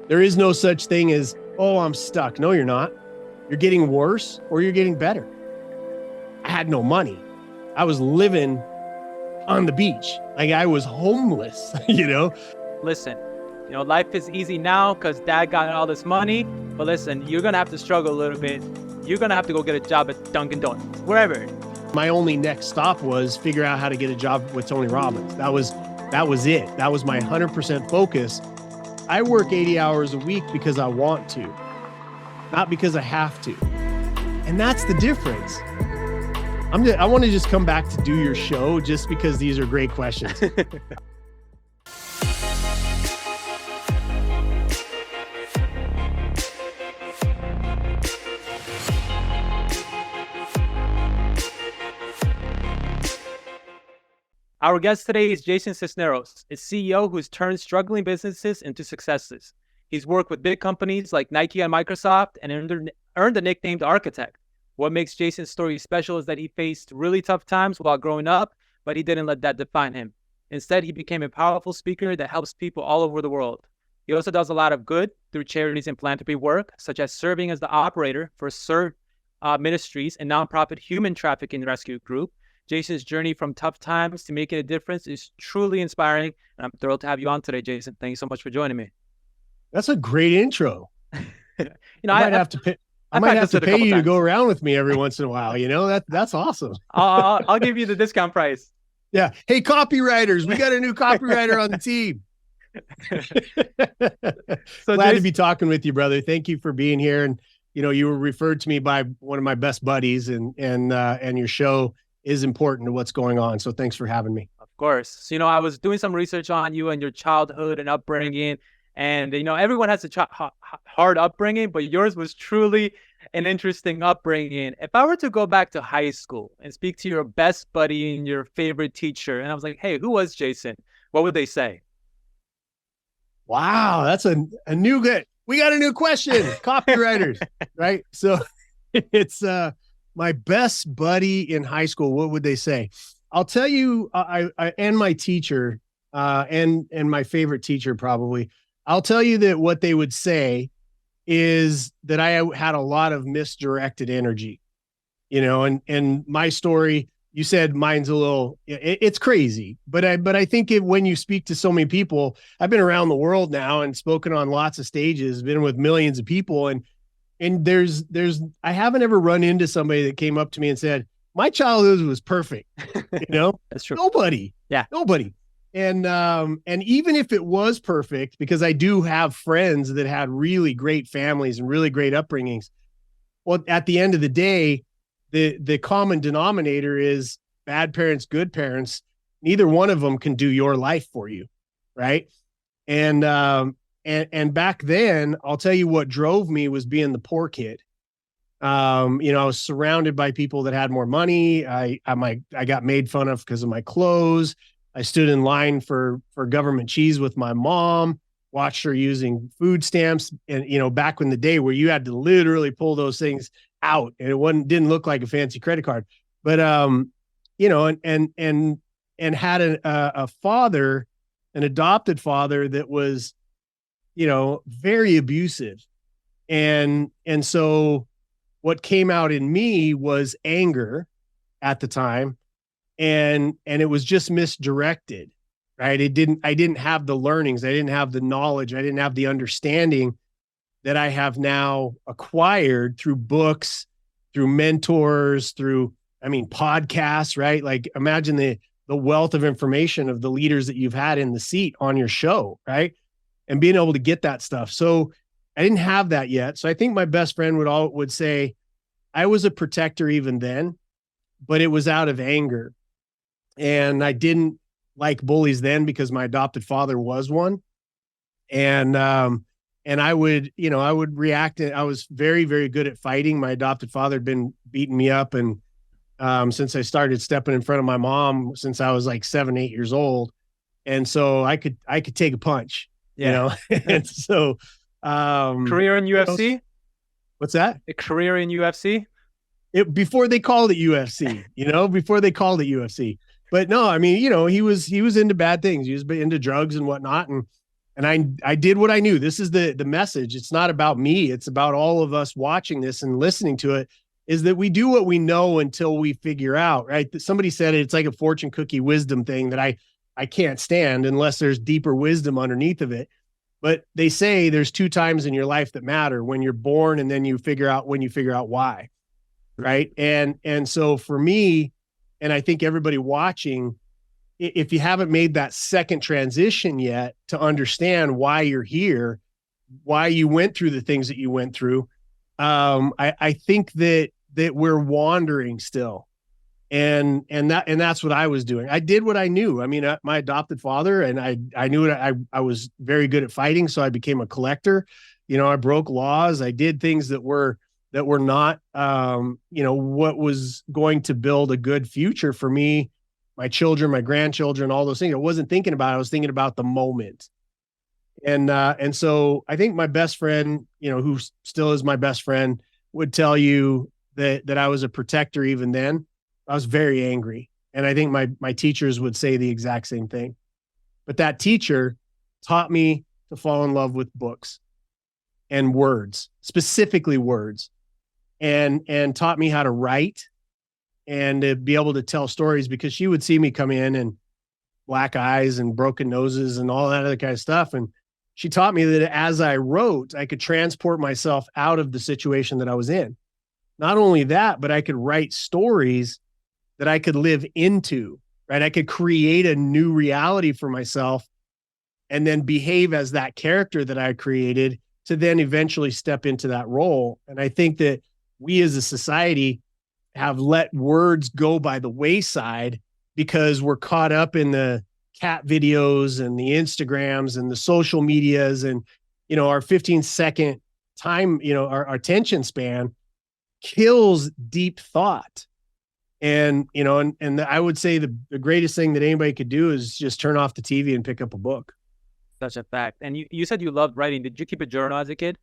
There is no such thing as, oh, I'm stuck. No, you're not. You're getting worse or you're getting better. I had no money. I was living on the beach. Like I was homeless, you know? Listen, life is easy now because dad got all this money. But listen, you're going to have to struggle a little bit. You're going to have to go get a job at Dunkin' Donuts, wherever. My only next stop was figure out how to get a job with Tony Robbins. That was it. That was my 100% focus. I work 80 hours a week because I want to, not because I have to. And that's the difference. I want to just come back to do your show just because these are great questions. Our guest today is Jason Sisneros, a CEO who's turned struggling businesses into successes. He's worked with big companies like Nike and Microsoft and earned the nickname The Architect. What makes Jason's story special is that he faced really tough times while growing up, but he didn't let that define him. Instead, he became a powerful speaker that helps people all over the world. He also does a lot of good through charities and philanthropy work, such as serving as the operator for Serve Ministries, a nonprofit human trafficking rescue group. Jason's journey from tough times to making a difference is truly inspiring, and I'm thrilled to have you on today, Jason. Thank you so much for joining me. That's a great intro. I might have to pay you to go around with me every once in a while. That's awesome. I'll give you the discount price. Yeah. Hey, copywriters, we got a new copywriter on the team. So glad to be talking with you, brother. Thank you for being here. And you were referred to me by one of my best buddies, and your show is important to what's going on. So thanks for having me. Of course. So, I was doing some research on you and your childhood and upbringing, and, everyone has a hard upbringing, but yours was truly an interesting upbringing. If I were to go back to high school and speak to your best buddy and your favorite teacher, and I was like, hey, who was Jason? What would they say? Wow. That's a new good. We got a new question. Copywriters, right? So it's, my best buddy in high school, what would they say? I'll tell you, I and my teacher, and my favorite teacher probably, I'll tell you that what they would say is that I had a lot of misdirected energy, and my story, you said mine's a little, it's crazy, but I think when you speak to so many people, I've been around the world now and spoken on lots of stages, been with millions of people, and I haven't ever run into somebody that came up to me and said, my childhood was perfect. That's true. Nobody. Yeah. Nobody. And even if it was perfect, because I do have friends that had really great families and really great upbringings. Well, at the end of the day, the common denominator is bad parents, good parents. Neither one of them can do your life for you. Right. And back then, I'll tell you what drove me was being the poor kid. I was surrounded by people that had more money. I got made fun of because of my clothes. I stood in line for government cheese with my mom, watched her using food stamps. And, back in the day where you had to literally pull those things out and it didn't look like a fancy credit card, but, and had a father, an adopted father that was, very abusive. And so what came out in me was anger at the time. And it was just misdirected, right? I didn't have the learnings. I didn't have the knowledge. I didn't have the understanding that I have now acquired through books, through mentors, through podcasts, right? Like imagine the wealth of information of the leaders that you've had in the seat on your show, right? And being able to get that stuff. So I didn't have that yet. So I think my best friend would say I was a protector even then, but it was out of anger. And I didn't like bullies then because my adopted father was one. And I would react. I was very, very good at fighting. My adopted father had been beating me up. And since I started stepping in front of my mom, since I was like 7, 8 years old. And so I could take a punch, and so, career in UFC. What's that? A career in UFC. Before they called it UFC, before they called it UFC. But no, he was into bad things. He was into drugs and whatnot. And I did what I knew. This is the message. It's not about me. It's about all of us watching this and listening to it, is that we do what we know until we figure out, right? Somebody said it's like a fortune cookie wisdom thing that I can't stand unless there's deeper wisdom underneath of it. But they say there's 2 times in your life that matter: when you're born and then when you figure out why, right? And so for me, and I think everybody watching, if you haven't made that second transition yet to understand why you're here, why you went through the things that you went through, I think that we're wandering still. And that's what I was doing. I did what I knew. I mean, my adopted father, and I knew it. I was very good at fighting, so I became a collector. I broke laws. I did things that were not, what was going to build a good future for me, my children, my grandchildren, all those things. I wasn't thinking about it. I was thinking about the moment. And so I think my best friend, who still is my best friend, would tell you that I was a protector even then. I was very angry. And I think my teachers would say the exact same thing. But that teacher taught me to fall in love with books and words, specifically words, and taught me how to write and to be able to tell stories, because she would see me come in and black eyes and broken noses and all that other kind of stuff. And she taught me that as I wrote, I could transport myself out of the situation that I was in. Not only that, but I could write stories that I could live into, right? I could create a new reality for myself and then behave as that character that I created to then eventually step into that role. And I think that we as a society have let words go by the wayside because we're caught up in the cat videos and the Instagrams and the social medias, and our 15-second time, our attention span kills deep thought. And I would say the greatest thing that anybody could do is just turn off the TV and pick up a book. Such a fact. And you said you loved writing. Did you keep a journal as a kid?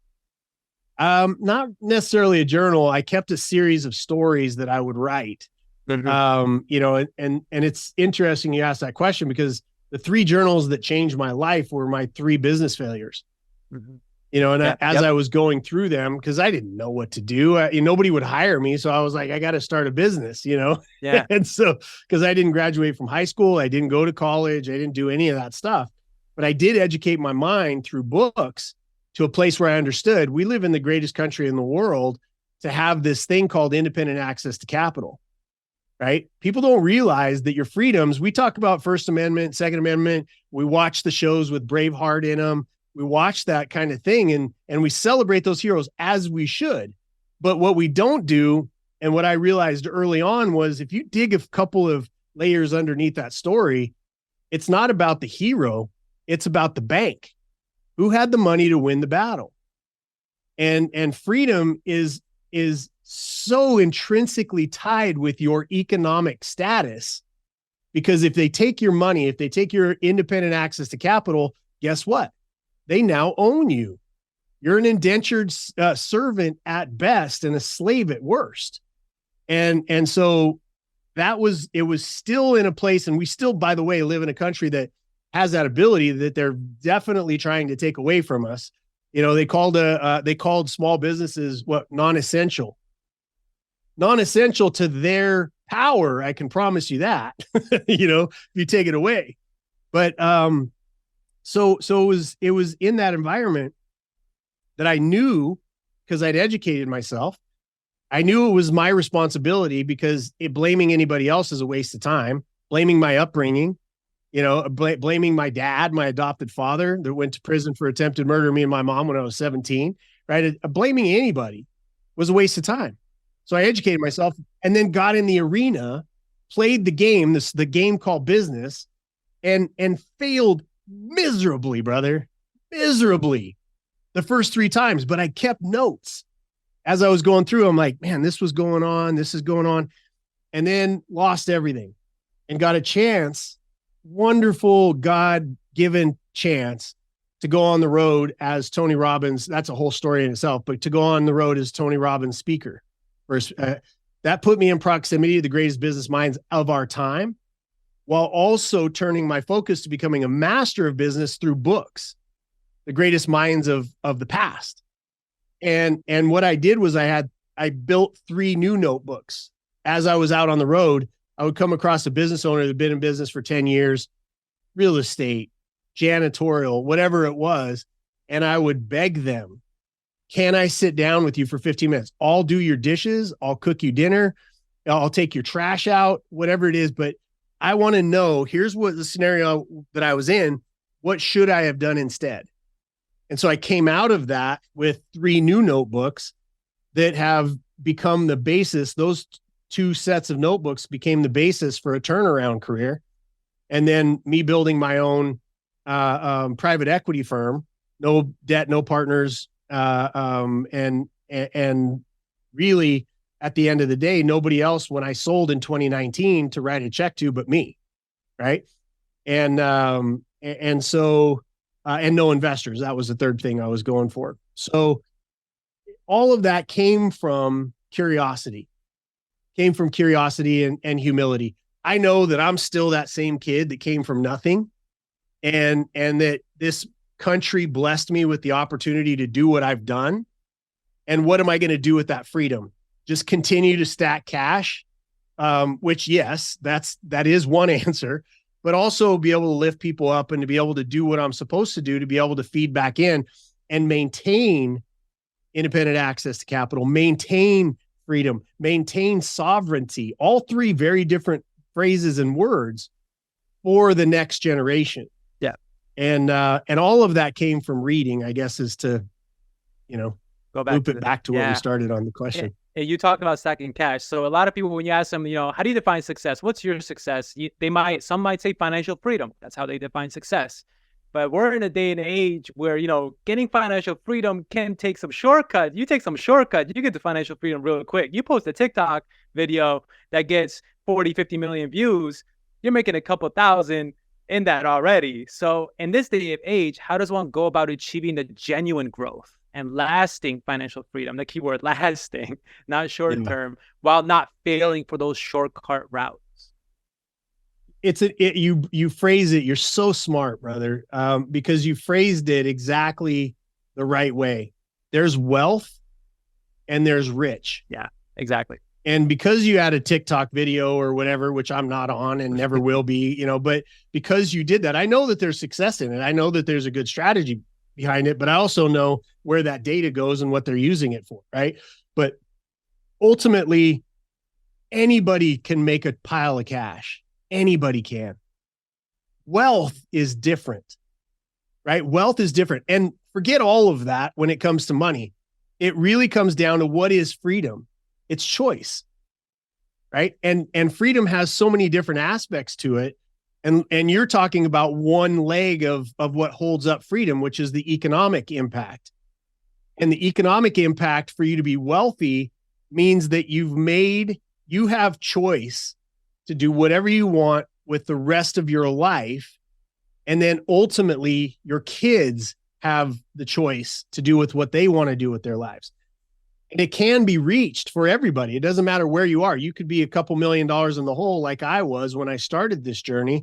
Not necessarily a journal. I kept a series of stories that I would write. Mm-hmm. And it's interesting you asked that question, because the 3 journals that changed my life were my 3 business failures. Mm-hmm. As I was going through them, because I didn't know what to do, nobody would hire me. So I was like, I got to start a business, Yeah. And so, because I didn't graduate from high school, I didn't go to college, I didn't do any of that stuff, but I did educate my mind through books to a place where I understood we live in the greatest country in the world to have this thing called independent access to capital, right? People don't realize that your freedoms, we talk about First Amendment, Second Amendment, we watch the shows with Braveheart in them. We watch that kind of thing and we celebrate those heroes, as we should. But what we don't do, and what I realized early on, was if you dig a couple of layers underneath that story, it's not about the hero, it's about the bank. Who had the money to win the battle? And freedom is so intrinsically tied with your economic status, because if they take your money, if they take your independent access to capital, guess what? They now own you. You're an indentured servant at best and a slave at worst. And so it was still in a place, and we still, by the way, live in a country that has that ability that they're definitely trying to take away from us. They called small businesses non-essential to their power. I can promise you that, if you take it away. But, So it was in that environment that I knew, because I'd educated myself, I knew it was my responsibility, because blaming anybody else is a waste of time. Blaming my upbringing, blaming my dad, my adopted father that went to prison for attempted murder of me and my mom when I was 17, right? Blaming anybody was a waste of time. So I educated myself and then got in the arena, played the game, the game called business, and failed miserably, brother, miserably the first 3 times. But I kept notes as I was going through. I'm like, man, this was going on. This is going on. And then lost everything and got a chance, wonderful God-given chance, to go on the road as Tony Robbins. That's a whole story in itself, but to go on the road as Tony Robbins speaker. That put me in proximity to the greatest business minds of our time, while also turning my focus to becoming a master of business through books. the greatest minds of the past. And what I did was I built 3 new notebooks. As I was out on the road, I would come across a business owner that had been in business for 10 years, real estate, janitorial, whatever it was. And I would beg them, can I sit down with you for 15 minutes? I'll do your dishes. I'll cook you dinner. I'll take your trash out, whatever it is. But I want to know, here's what the scenario that I was in. What should I have done instead? And so I came out of that with 3 new notebooks that have become the basis. Those 2 sets of notebooks became the basis for a turnaround career. And then me building my own private equity firm, no debt, no partners. And really at the end of the day, nobody else when I sold in 2019 to write a check to, but me. Right. And so, and no investors. That was the third thing I was going for. So all of that came from curiosity, and humility. I know that I'm still that same kid that came from nothing, and that this country blessed me with the opportunity to do what I've done. And what am I going to do with that freedom? Just continue to stack cash, which yes, that is one answer, but also be able to lift people up and to be able to do what I'm supposed to do, to be able to feed back in and maintain independent access to capital, maintain freedom, maintain sovereignty, all 3 very different phrases and words for the next generation. Yeah. And all of that came from reading, I guess, is to, go back loop it back to where we started on the question. And you talk about stacking cash. So a lot of people, when you ask them, how do you define success? What's your success? Some might say financial freedom. That's how they define success. But we're in a day and age where, getting financial freedom can take some shortcut. You take some shortcut, you get to financial freedom real quick. You post a TikTok video that gets 40, 50 million views. You're making a couple thousand in that already. So in this day of age, how does one go about achieving the genuine growth and lasting financial freedom? The keyword lasting, not short term, while not failing for those shortcut routes. You phrase it. You're so smart, brother, because you phrased it exactly the right way. There's wealth and there's rich. Yeah, exactly. And because you had a TikTok video or whatever, which I'm not on and never will be, but because you did that, I know that there's success in it. I know that there's a good strategy behind it, but I also know where that data goes and what they're using it for. Right. But ultimately, anybody can make a pile of cash. Anybody can. Wealth is different, right? Wealth is different. And forget all of that when it comes to money. It really comes down to what is freedom. It's choice, right? And freedom has so many different aspects to it. And you're talking about one leg of what holds up freedom, which is the economic impact. And the economic impact for you to be wealthy means that you have choice to do whatever you want with the rest of your life. And then ultimately your kids have the choice to do with what they want to do with their lives. And it can be reached for everybody. It doesn't matter where you are. You could be a couple $1 million in the hole like I was when I started this journey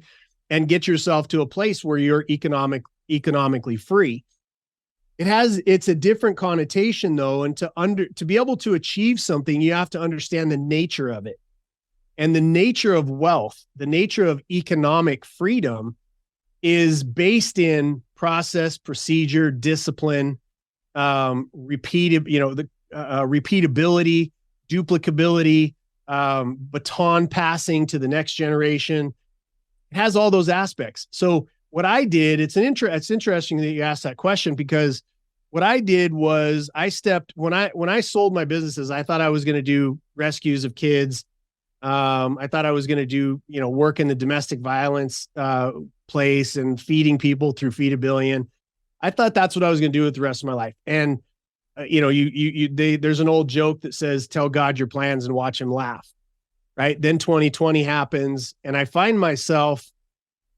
and get yourself to a place where you're economically free. It's a different connotation though. And to be able to achieve something, you have to understand the nature of it. And the nature of wealth, the nature of economic freedom is based in process, procedure, discipline, repeatability, duplicability, baton passing to the next generation. It has all those aspects. So what I did, it's interesting that you asked that question, because what I did was when I sold my businesses, I thought I was going to do rescues of kids. I thought I was going to do, work in the domestic violence place and feeding people through Feed a Billion. I thought that's what I was going to do with the rest of my life. And, there's an old joke that says, tell God your plans and watch him laugh. Right. Then 2020 happens and I find myself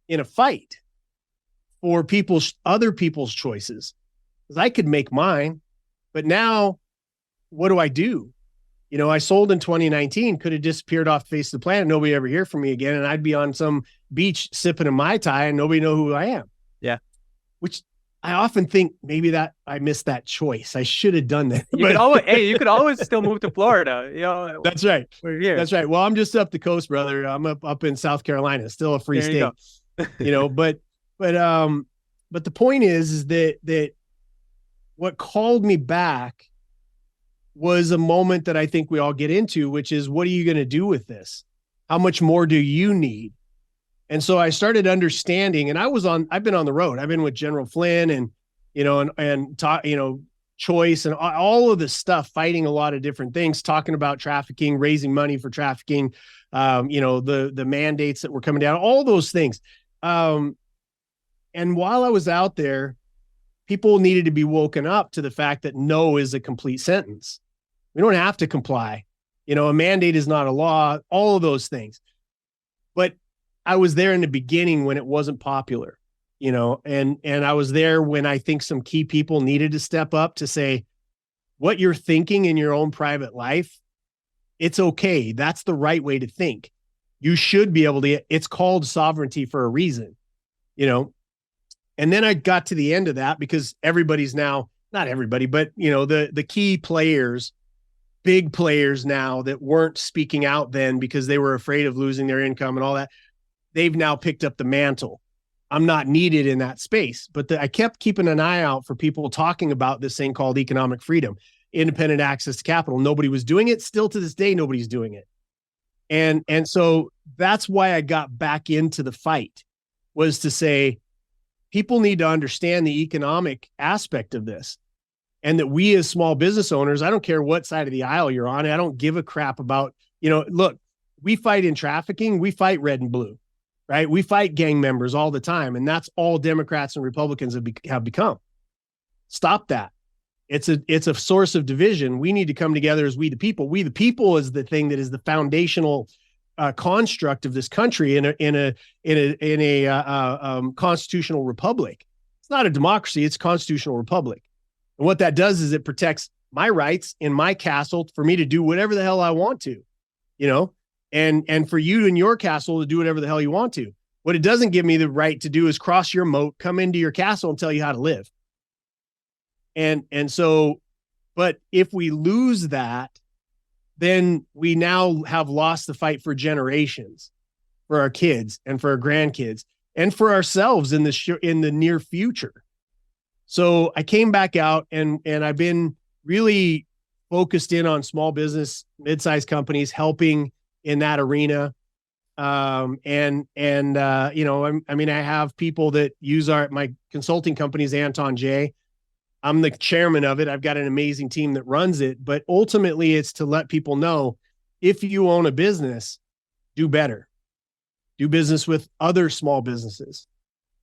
in a fight for other people's choices, because I could make mine, but now what do I do? I sold in 2019, could have disappeared off the face of the planet. Nobody ever hear from me again. And I'd be on some beach sipping a Mai Tai and nobody know who I am. Yeah. Which I often think maybe that I missed that choice. I should have done that. You could always still move to Florida. You know, that's right. We're here. That's right. Well, I'm just up the coast, brother. I'm up in South Carolina, still a free state. But the point is that what called me back was a moment that I think we all get into, which is, what are you going to do with this? How much more do you need? And so I started understanding, and I've been on the road. I've been with General Flynn and Choice and all of this stuff, fighting a lot of different things, talking about trafficking, raising money for trafficking, the mandates that were coming down, all those things. And while I was out there, people needed to be woken up to the fact that no is a complete sentence. We don't have to comply. A mandate is not a law, all of those things. But I was there in the beginning when it wasn't popular, and I was there when I think some key people needed to step up to say, what you're thinking in your own private life, it's okay. That's the right way to think. You should be able to, it's called sovereignty for a reason, And then I got to the end of that because everybody's now, not everybody, but the key players, big players now that weren't speaking out then because they were afraid of losing their income and all that, they've now picked up the mantle. I'm not needed in that space, but I kept keeping an eye out for people talking about this thing called economic freedom, independent access to capital. Nobody was doing it. Still to this day, nobody's doing it. And so that's why I got back into the fight, was to say, people need to understand the economic aspect of this. And that we as small business owners, I don't care what side of the aisle you're on. I don't give a crap about, look, we fight in trafficking. We fight red and blue, right? We fight gang members all the time. And that's all Democrats and Republicans have become. Stop that. It's a source of division. We need to come together as we the people. We the people is the thing that is the foundational construct of this country in a constitutional republic. It's not a democracy. It's a constitutional republic. And what that does is it protects my rights in my castle for me to do whatever the hell I want to, and for you in your castle to do whatever the hell you want to. What it doesn't give me the right to do is cross your moat, come into your castle and tell you how to live. And so, but if we lose that, then we now have lost the fight for generations, for our kids and for our grandkids and for ourselves in the near future. So I came back out and I've been really focused in on small business, mid-sized companies, helping in that arena. I have people that use my consulting company's Anton Jae. I'm the chairman of it. I've got an amazing team that runs it, but ultimately it's to let people know, if you own a business, do better. Do business with other small businesses.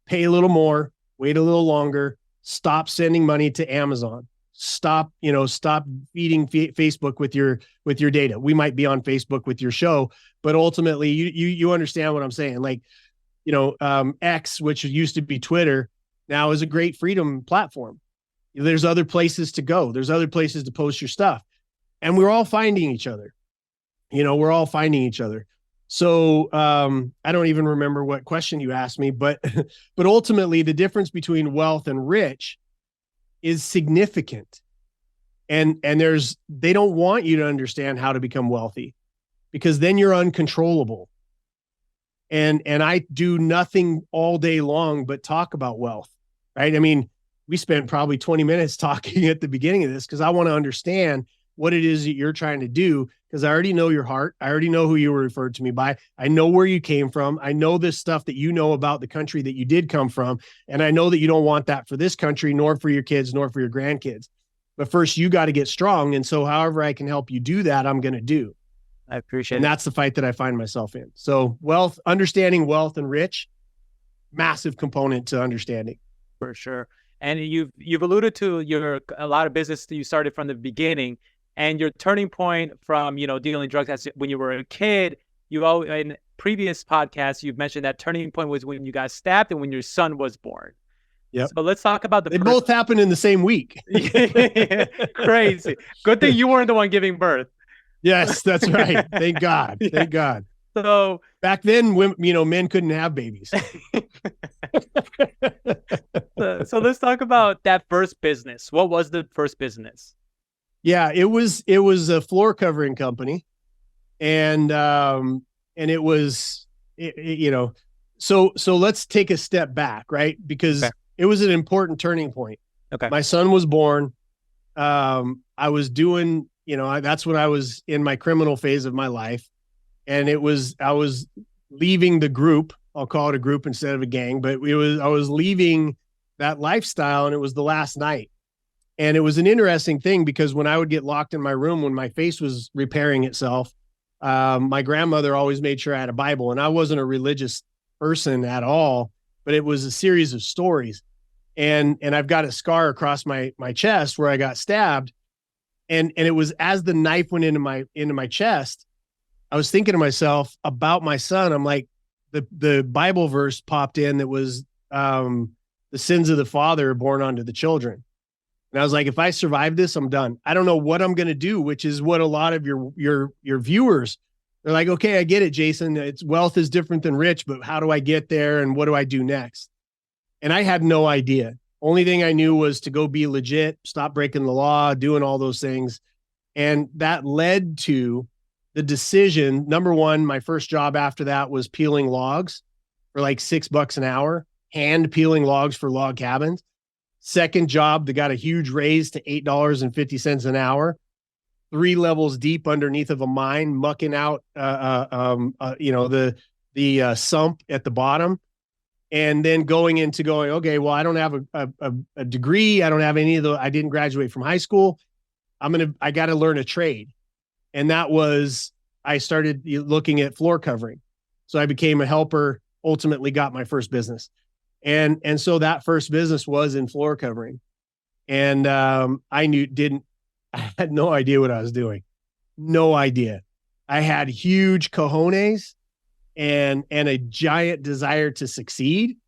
Pay a little more, wait a little longer, stop sending money to Amazon. Stop feeding Facebook with your data. We might be on Facebook with your show, but ultimately you understand what I'm saying. Like, X, which used to be Twitter, now is a great freedom platform. There's other places to go. There's other places to post your stuff. And we're all finding each other. We're all finding each other. So I don't even remember what question you asked me, but ultimately the difference between wealth and rich is significant. And they don't want you to understand how to become wealthy, because then you're uncontrollable. And I do nothing all day long but talk about wealth, right? I mean, we spent probably 20 minutes talking at the beginning of this because I want to understand what it is that you're trying to do, because I already know your heart. I already know who you were referred to me by. I know where you came from. I know this stuff that you know about the country that you did come from. And I know that you don't want that for this country, nor for your kids, nor for your grandkids. But first, you got to get strong. And so however I can help you do that, I'm going to do. I appreciate it. And that's the fight that I find myself in. So understanding wealth and rich, massive component to understanding. For sure. And you've alluded to a lot of business that you started from the beginning, and your turning point from dealing drugs as when you were a kid. In previous podcasts you've mentioned that turning point was when you got stabbed and when your son was born. Yeah. So let's talk about They both happened in the same week. Crazy. Good thing you weren't the one giving birth. Yes, that's right. Thank God. Yeah. Thank God. So back then, men couldn't have babies. So let's talk about that first business. What was the first business? Yeah, it was a floor covering company, and it was so let's take a step back, right? Because Okay. it was an important turning point. Okay. My son was born. I was doing, that's when I was in my criminal phase of my life, and I was leaving the group. I'll call it a group instead of a gang, but I was leaving that lifestyle, and it was the last night. And it was an interesting thing because when I would get locked in my room, when my face was repairing itself, my grandmother always made sure I had a Bible, and I wasn't a religious person at all, but it was a series of stories. And I've got a scar across my chest where I got stabbed. And it was as the knife went into my chest, I was thinking to myself about my son. I'm like, the Bible verse popped in that was the sins of the father are born onto the children. And I was like, if I survive this, I'm done. I don't know what I'm going to do, which is what a lot of your viewers, they're like, okay, I get it, Jason. It's wealth is different than rich, but how do I get there? And what do I do next? And I had no idea. Only thing I knew was to go be legit, stop breaking the law, doing all those things. And that led to the decision. Number one, my first job after that was peeling logs for like $6 an hour, hand peeling logs for log cabins. Second job that got a huge raise to $8.50 an hour, 3 levels deep underneath of a mine, mucking out, the sump at the bottom. And then going, okay, well, I don't have a degree. I don't have I didn't graduate from high school. I got to learn a trade. And that was, I started looking at floor covering. So I became a helper, ultimately got my first business. And so that first business was in floor covering. And I had no idea what I was doing. No idea. I had huge cojones and a giant desire to succeed.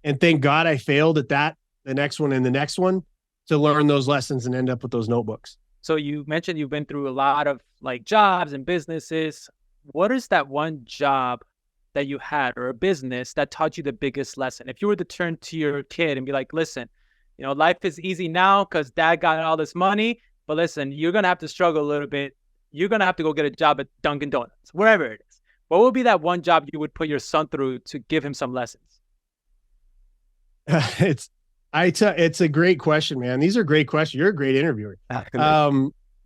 And thank God I failed at that, the next one and the next one, to learn those lessons and end up with those notebooks. So you mentioned you've been through a lot of like jobs and businesses. What is that one job that you had or a business that taught you the biggest lesson? If you were to turn to your kid and be like, listen, life is easy now because dad got all this money, but listen, you're going to have to struggle a little bit. You're going to have to go get a job at Dunkin' Donuts, wherever it is. What would be that one job you would put your son through to give him some lessons? It's a great question, man. These are great questions. You're a great interviewer.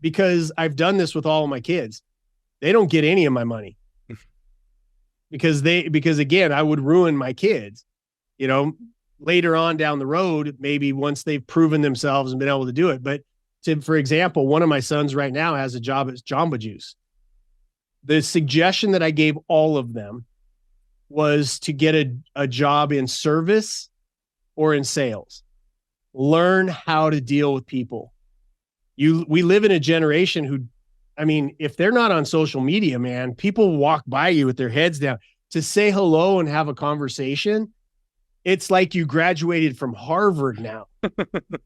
Because I've done this with all of my kids. They don't get any of my money because again, I would ruin my kids, later on down the road, maybe once they've proven themselves and been able to do it. But for example, one of my sons right now has a job at Jamba Juice. The suggestion that I gave all of them was to get a job in service or in sales. Learn how to deal with people. We live in a generation who, if they're not on social media, man, people walk by you with their heads down. To say hello and have a conversation, it's like you graduated from Harvard now.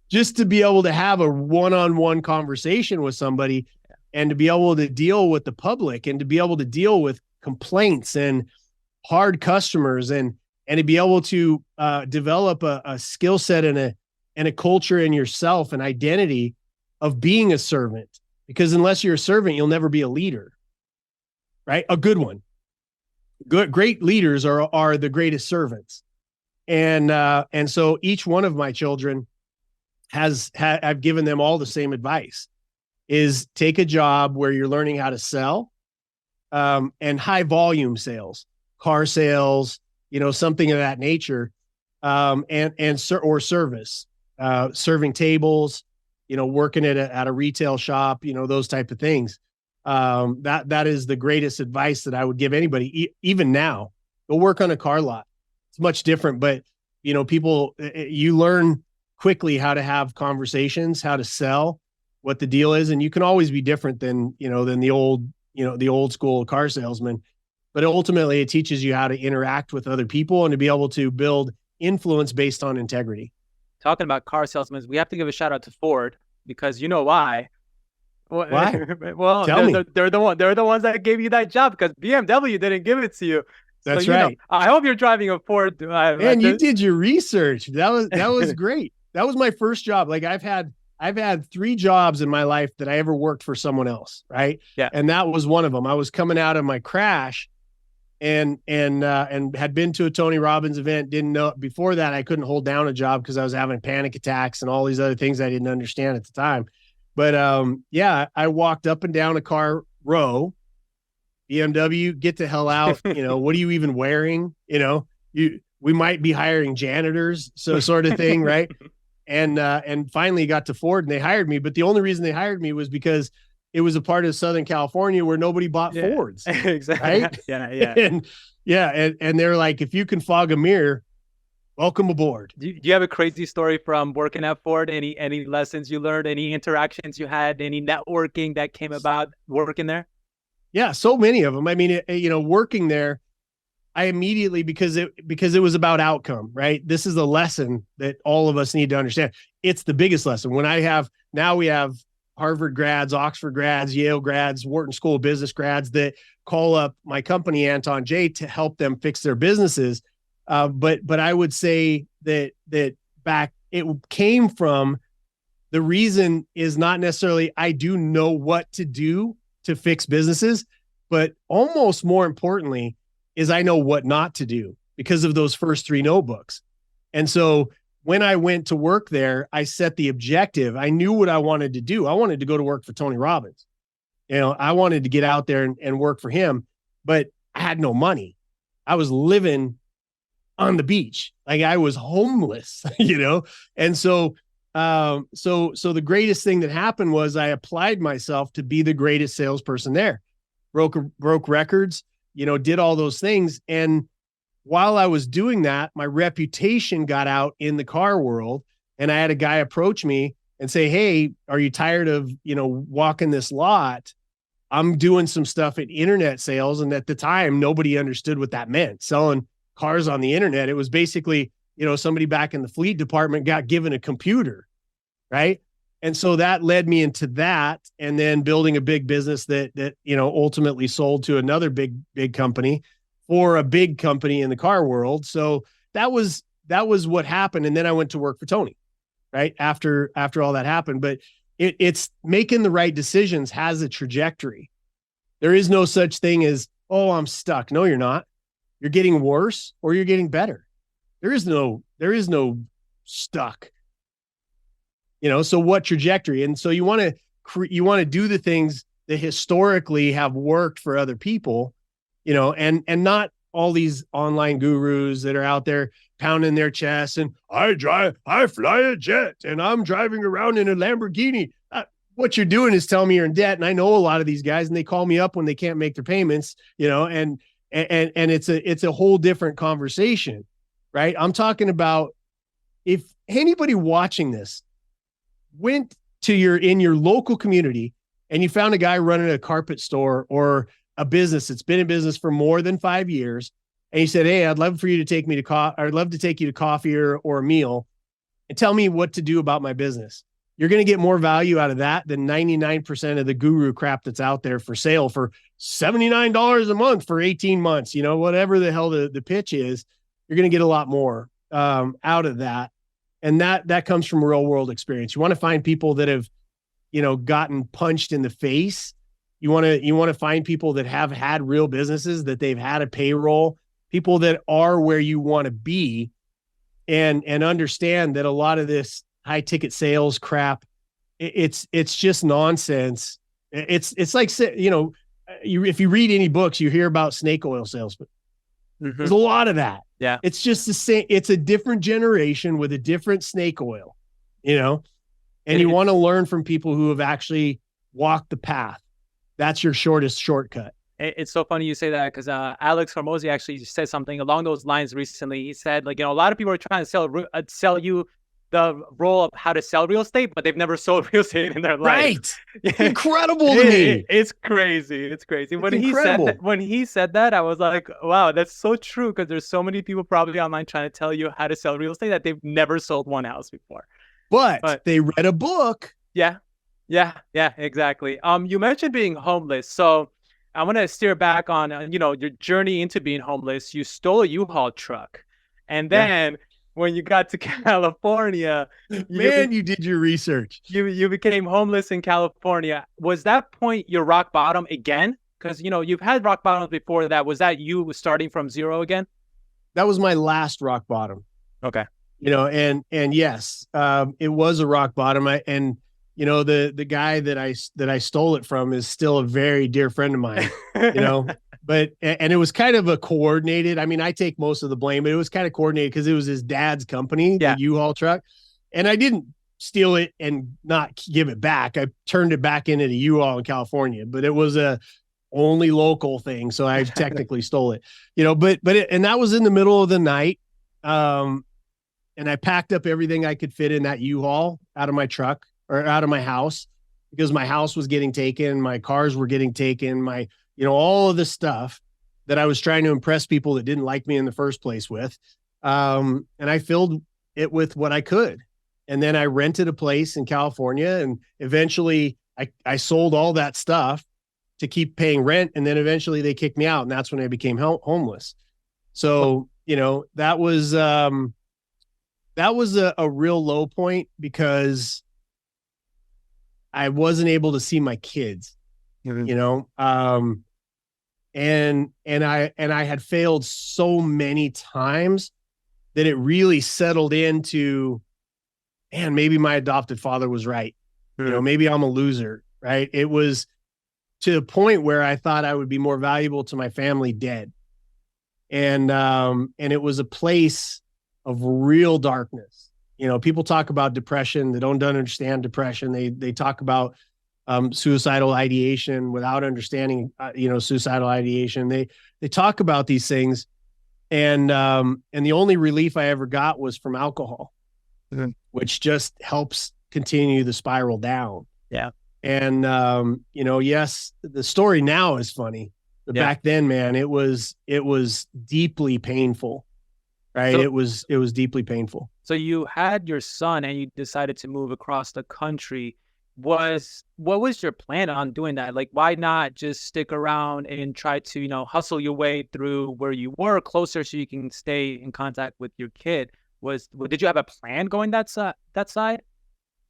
Just to be able to have a one-on-one conversation with somebody and to be able to deal with the public and to be able to deal with complaints and hard customers and to be able to develop a skill set and a culture in yourself, an identity of being a servant. Because unless you're a servant, you'll never be a leader, right? A good one. Great leaders are the greatest servants. And so each one of my children I've given them all the same advice, is take a job where you're learning how to sell, and high volume sales, car sales, something of that nature, or service, serving tables, working at a retail shop, those type of things. That is the greatest advice that I would give anybody. Even now, go work on a car lot. It's much different, but people, you learn quickly how to have conversations, how to sell, what the deal is. And you can always be different than the old school car salesman, but ultimately it teaches you how to interact with other people and to be able to build influence based on integrity. Talking about car salesmen, we have to give a shout out to Ford, because you know why? Why? Well, they're the ones that gave you that job, because BMW didn't give it to you. So, That's right. I hope you're driving a Ford. And you did your research. That was great. That was my first job. Like I've had 3 jobs in my life that I ever worked for someone else, right? Yeah. And that was one of them. I was coming out of my crash and had been to a Tony Robbins event. Didn't know before that I couldn't hold down a job because I was having panic attacks and all these other things I didn't understand at the time. But yeah, I walked up and down a car row, BMW, get the hell out. What are you even wearing? We might be hiring janitors, so sort of thing, right? And finally got to Ford and they hired me. But the only reason they hired me was because it was a part of Southern California where nobody bought Fords. Exactly. Right? Yeah. And they're like, if you can fog a mirror, welcome aboard. Do you have a crazy story from working at Ford? Any lessons you learned, any interactions you had, any networking that came about working there? Yeah, so many of them. I mean, working there, I immediately, because it was about outcome, right? This is a lesson that all of us need to understand. It's the biggest lesson. Now we have Harvard grads, Oxford grads, Yale grads, Wharton School of Business grads that call up my company, Anton Jae, to help them fix their businesses. But I would say that back, it came from, the reason is not necessarily I do know what to do to fix businesses, but almost more importantly is I know what not to do because of those first 3 notebooks. And so when I went to work there, I set the objective. I knew what I wanted to do. I wanted to go to work for Tony Robbins. I wanted to get out there and work for him, but I had no money. I was living on the beach. Like I was homeless, And so the greatest thing that happened was I applied myself to be the greatest salesperson there, broke records, did all those things. And while I was doing that, my reputation got out in the car world. And I had a guy approach me and say, hey, are you tired of, walking this lot? I'm doing some stuff at internet sales. And at the time, nobody understood what that meant. Selling cars on the internet. It was basically, somebody back in the fleet department got given a computer, right? And so that led me into that, and then building a big business that ultimately sold to another big company for a big company in the car world. So that was what happened. And then I went to work for Tony, right? After all that happened. But it's making the right decisions has a trajectory. There is no such thing as, oh, I'm stuck. No, you're not. You're getting worse or you're getting better. There is no stuck. So what trajectory? And so you want to do the things that historically have worked for other people, and not all these online gurus that are out there pounding their chests and I fly a jet and I'm driving around in a Lamborghini. What you're doing is telling me you're in debt. And I know a lot of these guys, and they call me up when they can't make their payments, and it's a whole different conversation, right? I'm talking about, if anybody watching this went to in your local community and you found a guy running a carpet store or a business that's been in business for more than 5 years, and you said, hey, I'd love for you to take me to I'd love to take you to coffee or a meal and tell me what to do about my business. You're going to get more value out of that than 99% of the guru crap that's out there for sale for $79 a month for 18 months, whatever the hell the pitch is. You're going to get a lot more out of that. And that comes from real world experience. You want to find people that have, gotten punched in the face. You want to find people that have had real businesses, that they've had a payroll, people that are where you want to be, and understand that a lot of this high ticket sales crap, it's just nonsense. It's like, if you read any books, you hear about snake oil salesmen. Mm-hmm. There's a lot of that. Yeah. It's just the same. It's a different generation with a different snake oil, and you want to learn from people who have actually walked the path. That's your shortest shortcut. It's so funny you say that, because Alex Hormozy actually said something along those lines recently. He said, a lot of people are trying to sell you the role of how to sell real estate, but they've never sold real estate in their life. Right. Incredible to me. It's crazy. It's crazy. When he said that, I was like, wow, that's so true, because there's so many people probably online trying to tell you how to sell real estate that they've never sold one house before. But they read a book. Yeah, exactly. You mentioned being homeless. So I want to steer back on, your journey into being homeless. You stole a U-Haul truck. And then when you got to California, Man, you did your research. you became homeless in California. Was that point your rock bottom again? Because, you've had rock bottoms before that. Was that you starting from zero again? That was my last rock bottom. Okay. And yes, it was a rock bottom. The guy that I stole it from is still a very dear friend of mine, but it was kind of a coordinated. I mean, I take most of the blame, but it was kind of coordinated because it was his dad's company, the U-Haul truck. And I didn't steal it and not give it back. I turned it back into the U-Haul in California, but it was a only local thing. So I technically stole it, and that was in the middle of the night. And I packed up everything I could fit in that U-Haul out of my truck or out of my house, because my house was getting taken. My cars were getting taken. All of the stuff that I was trying to impress people that didn't like me in the first place with. And I filled it with what I could. And then I rented a place in California, and eventually I sold all that stuff to keep paying rent. And then eventually they kicked me out, and that's when I became homeless. So, that was a real low point, because I wasn't able to see my kids, and I had failed so many times that it really settled into, man, maybe my adopted father was right. Maybe I'm a loser, right? It was to the point where I thought I would be more valuable to my family dead. And it was a place of real darkness. People talk about depression. They don't understand depression. They talk about suicidal ideation without understanding, suicidal ideation. They talk about these things. And the only relief I ever got was from alcohol, which just helps continue the spiral down. Yeah. And, yes, the story now is funny, but back then, man, it was deeply painful. Right. So, it was deeply painful. So you had your son and you decided to move across the country. What was your plan on doing that? Like, why not just stick around and try to, hustle your way through where you were closer so you can stay in contact with your kid? Did you have a plan going that side?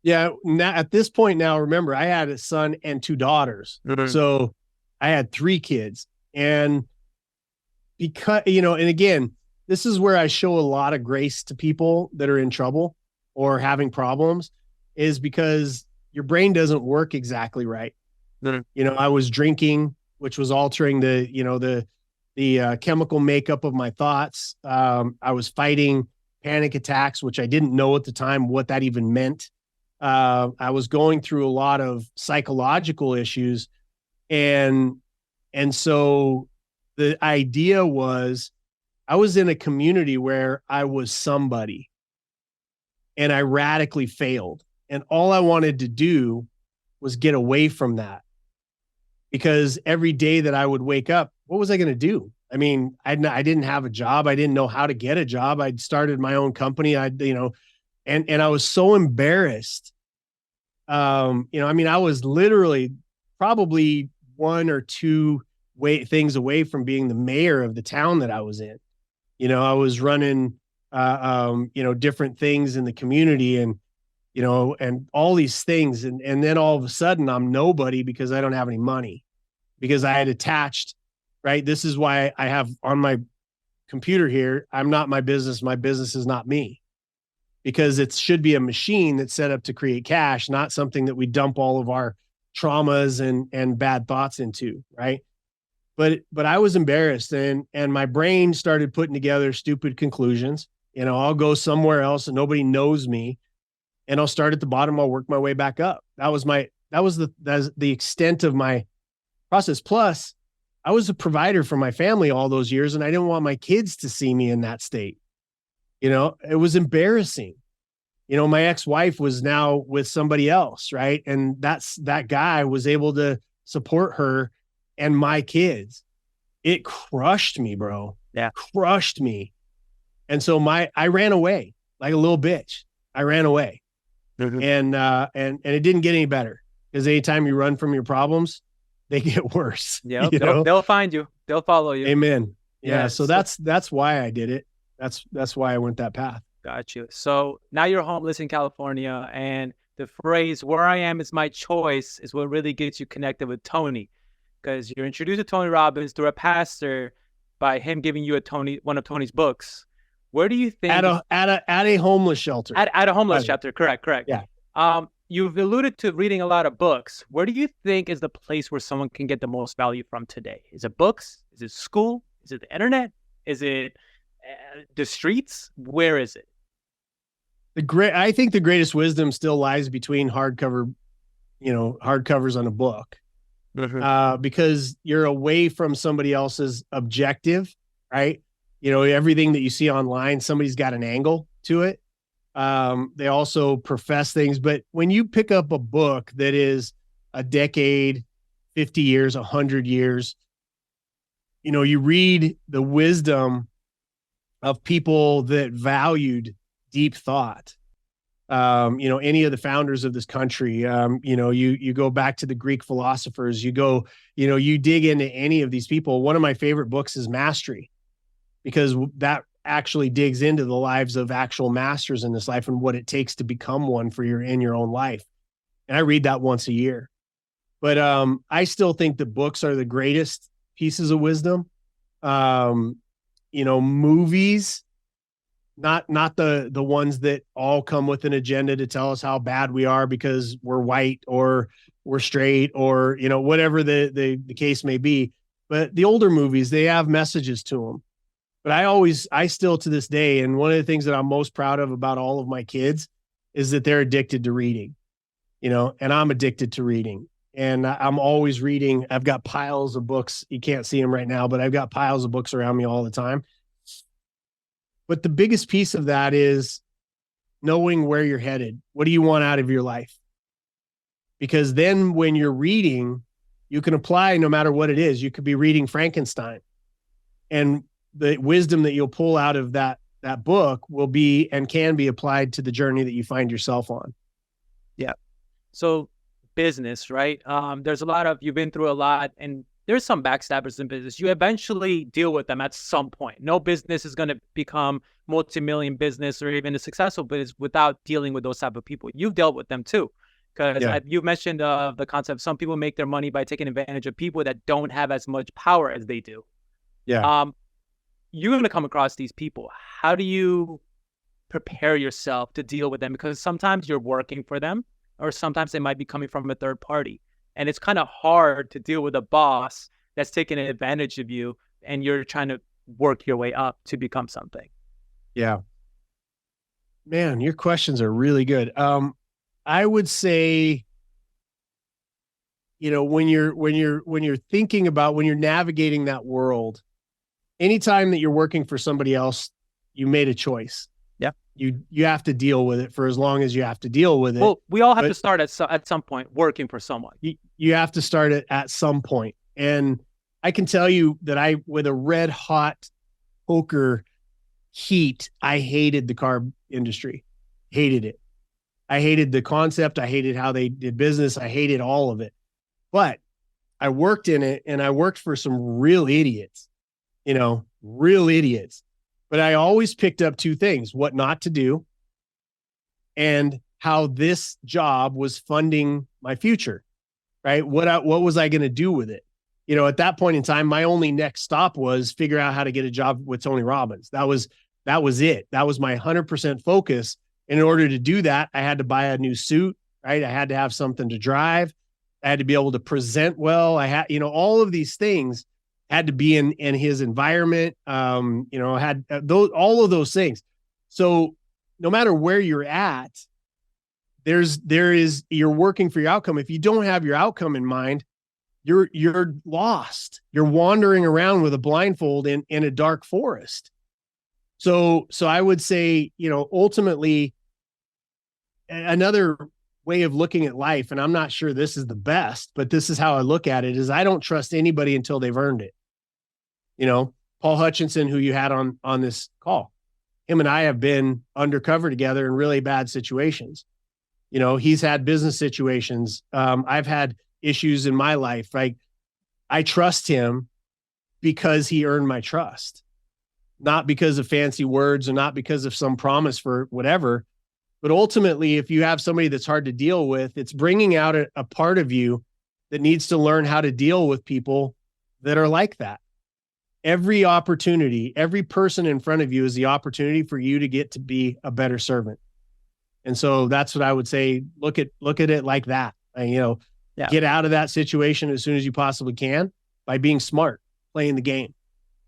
Yeah. Now, at this point now, remember, I had a son and 2 daughters. Mm-hmm. So I had 3 kids. And because, and again, this is where I show a lot of grace to people that are in trouble or having problems, is because your brain doesn't work exactly right. Mm-hmm. I was drinking, which was altering the chemical makeup of my thoughts. I was fighting panic attacks, which I didn't know at the time what that even meant. I was going through a lot of psychological issues. And so the idea was, I was in a community where I was somebody, and I radically failed. And all I wanted to do was get away from that, because every day that I would wake up, what was I going to do? I mean, I didn't have a job. I didn't know how to get a job. I'd started my own company. And I was so embarrassed. I was literally probably 1 or 2 things away from being the mayor of the town that I was in. I was running, different things in the community, and all these things. And then all of a sudden I'm nobody because I don't have any money, because I had attached, right? This is why I have on my computer here, I'm not my business. My business is not me, because it should be a machine that's set up to create cash, not something that we dump all of our traumas and bad thoughts into. Right. But I was embarrassed, and my brain started putting together stupid conclusions. I'll go somewhere else and nobody knows me, and I'll start at the bottom. I'll work my way back up. That was the extent of my process. Plus, I was a provider for my family all those years, and I didn't want my kids to see me in that state. It was embarrassing. My ex-wife was now with somebody else, right? And that guy was able to support her and my kids. It crushed me, bro. Yeah. Crushed me. And so I ran away like a little bitch. I ran away. Mm-hmm. And it didn't get any better, because anytime you run from your problems, they get worse. Yeah, You know? they'll find you. They'll follow you. Amen. Yeah. Yeah. So that's why I did it. That's why I went that path. Got you. So now you're homeless in California, and the phrase "where I am is my choice" is what really gets you connected with Tony, because you're introduced to Tony Robbins through a pastor by him giving you one of Tony's books. Where do you think At a homeless shelter? At a homeless shelter? Correct. Yeah. You've alluded to reading a lot of books. Where do you think is the place where someone can get the most value from today? Is it books? Is it school? Is it the internet? Is it the streets? Where is it? I think the greatest wisdom still lies between hardcovers on a book, because you're away from somebody else's objective, right? Everything that you see online, somebody's got an angle to it. They also profess things, but when you pick up a book that is a decade, 50 years, 100 years, you read the wisdom of people that valued deep thought. Any of the founders of this country, you go back to the Greek philosophers, you dig into any of these people. One of my favorite books is Mastery, because that actually digs into the lives of actual masters in this life and what it takes to become one in your own life. And I read that once a year. But I still think the books are the greatest pieces of wisdom. Movies, not the ones that all come with an agenda to tell us how bad we are because we're white or we're straight or, whatever the case may be. But the older movies, they have messages to them. But I still to this day, and one of the things that I'm most proud of about all of my kids is that they're addicted to reading, and I'm addicted to reading. And I'm always reading. I've got piles of books. You can't see them right now, but I've got piles of books around me all the time. But the biggest piece of that is knowing where you're headed. What do you want out of your life? Because then when you're reading, you can apply no matter what it is. You could be reading Frankenstein, and the wisdom that you'll pull out of that book will be and can be applied to the journey that you find yourself on. Yeah. So business, right? You've been through a lot, and there's some backstabbers in business. You eventually deal with them at some point. No business is going to become multi-million business or even a successful business without dealing with those type of people. You've dealt with them too. Because you mentioned the concept, some people make their money by taking advantage of people that don't have as much power as they do. Yeah. You're going to come across these people. How do you prepare yourself to deal with them? Because sometimes you're working for them, or sometimes they might be coming from a third party. And it's kind of hard to deal with a boss that's taking advantage of you and you're trying to work your way up to become something. Yeah. Man, your questions are really good. I would say, when you're thinking about, when you're navigating that world, anytime that you're working for somebody else, you made a choice. Yeah. You have to deal with it for as long as you have to deal with it. Well, we all have to start at some point working for someone. You have to start it at some point. And I can tell you that with a red hot poker heat, I hated the car industry. Hated it. I hated the concept. I hated how they did business. I hated all of it. But I worked in it, and I worked for some real idiots. Real idiots. But I always picked up two things: what not to do and how this job was funding my future, right? What was I going to do with it? At that point in time, my only next stop was figure out how to get a job with Tony Robbins. That was it. That was my 100% focus. And in order to do that, I had to buy a new suit, right? I had to have something to drive. I had to be able to present well. I had, all of these things had to be in his environment. Had all of those things. So no matter where you're at, you're working for your outcome. If you don't have your outcome in mind, you're lost. You're wandering around with a blindfold in a dark forest. So I would say, ultimately, another way of looking at life, and I'm not sure this is the best, but this is how I look at it, is I don't trust anybody until they've earned it. Paul Hutchinson, who you had on this call, him and I have been undercover together in really bad situations. He's had business situations. I've had issues in my life. Like I trust him because he earned my trust, not because of fancy words or not because of some promise for whatever. But ultimately, if you have somebody that's hard to deal with, it's bringing out a part of you that needs to learn how to deal with people that are like that. Every opportunity, every person in front of you is the opportunity for you to get to be a better servant. And so that's what I would say. Look at it like that. And, get out of that situation as soon as you possibly can by being smart, playing the game.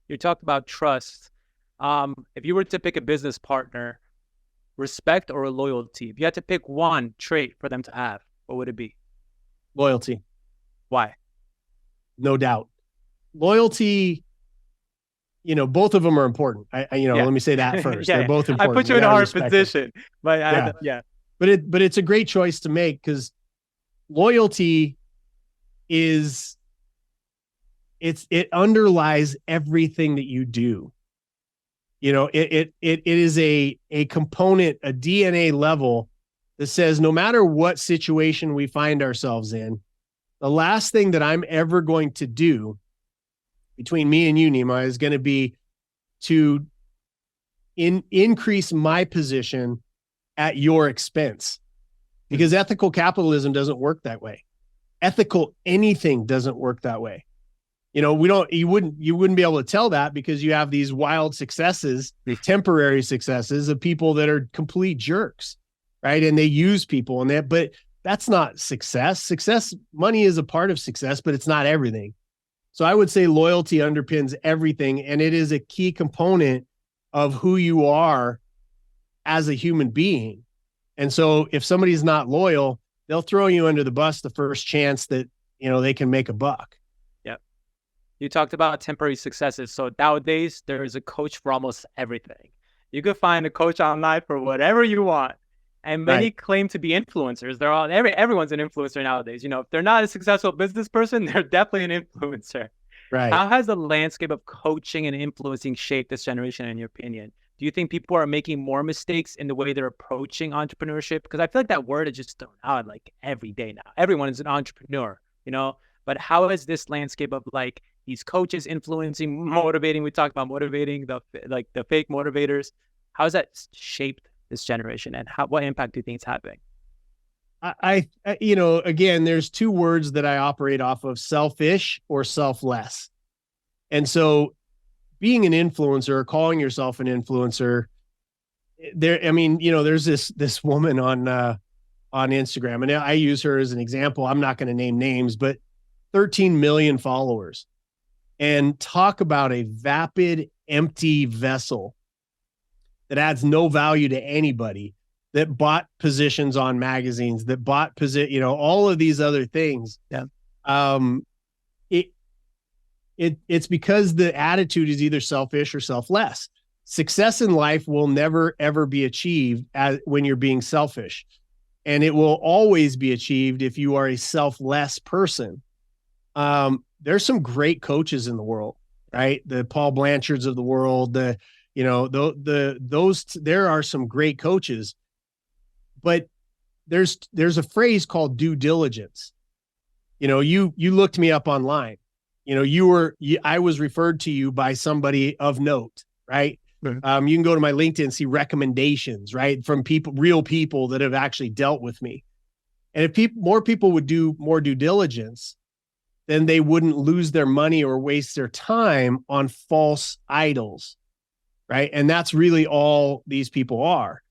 You talked about trust. If you were to pick a business partner, respect or loyalty, if you had to pick one trait for them to have, what would it be? Loyalty. Why? No doubt. Loyalty, both of them are important. Let me say that first. They're both important. I put you in a hard position, but but it's a great choice to make, because loyalty it underlies everything that you do. It is a component, a DNA level that says no matter what situation we find ourselves in, the last thing that I'm ever going to do between me and you, Nima, is going to be to increase my position at your expense, because ethical capitalism doesn't work that way. Ethical anything doesn't work that way. You wouldn't be able to tell that because you have these wild successes, temporary successes of people that are complete jerks, right? And they use people but that's not success. Money is a part of success, but it's not everything. So I would say loyalty underpins everything, and it is a key component of who you are as a human being. And so if somebody's not loyal, they'll throw you under the bus the first chance that, they can make a buck. You talked about temporary successes. So nowadays, there is a coach for almost everything. You could find a coach online for whatever you want. And many claim to be influencers. Everyone's an influencer nowadays. If they're not a successful business person, they're definitely an influencer. Right. How has the landscape of coaching and influencing shaped this generation, in your opinion? Do you think people are making more mistakes in the way they're approaching entrepreneurship? Because I feel like that word is just thrown out like every day now. Everyone is an entrepreneur, But how has this landscape of these coaches influencing, motivating, we talked about motivating, the fake motivators, how has that shaped this generation, and what impact do you think it's having? Again, there's two words that I operate off of: selfish or selfless. And so being an influencer, calling yourself an influencer, there's this woman on Instagram, and I use her as an example. I'm not going to name names, but 13 million followers, and talk about a vapid, empty vessel that adds no value to anybody, that bought positions on magazines, that bought all of these other things. Yeah. It's because the attitude is either selfish or selfless. Success in life will never, ever be achieved when you're being selfish. And it will always be achieved if you are a selfless person. There's some great coaches in the world, right? The Paul Blanchards of the world, there are some great coaches, but there's a phrase called due diligence. You looked me up online, I was referred to you by somebody of note, right? Mm-hmm. You can go to my LinkedIn and see recommendations, right? From real people that have actually dealt with me. And if more people would do more due diligence, then they wouldn't lose their money or waste their time on false idols, right? And that's really all these people are.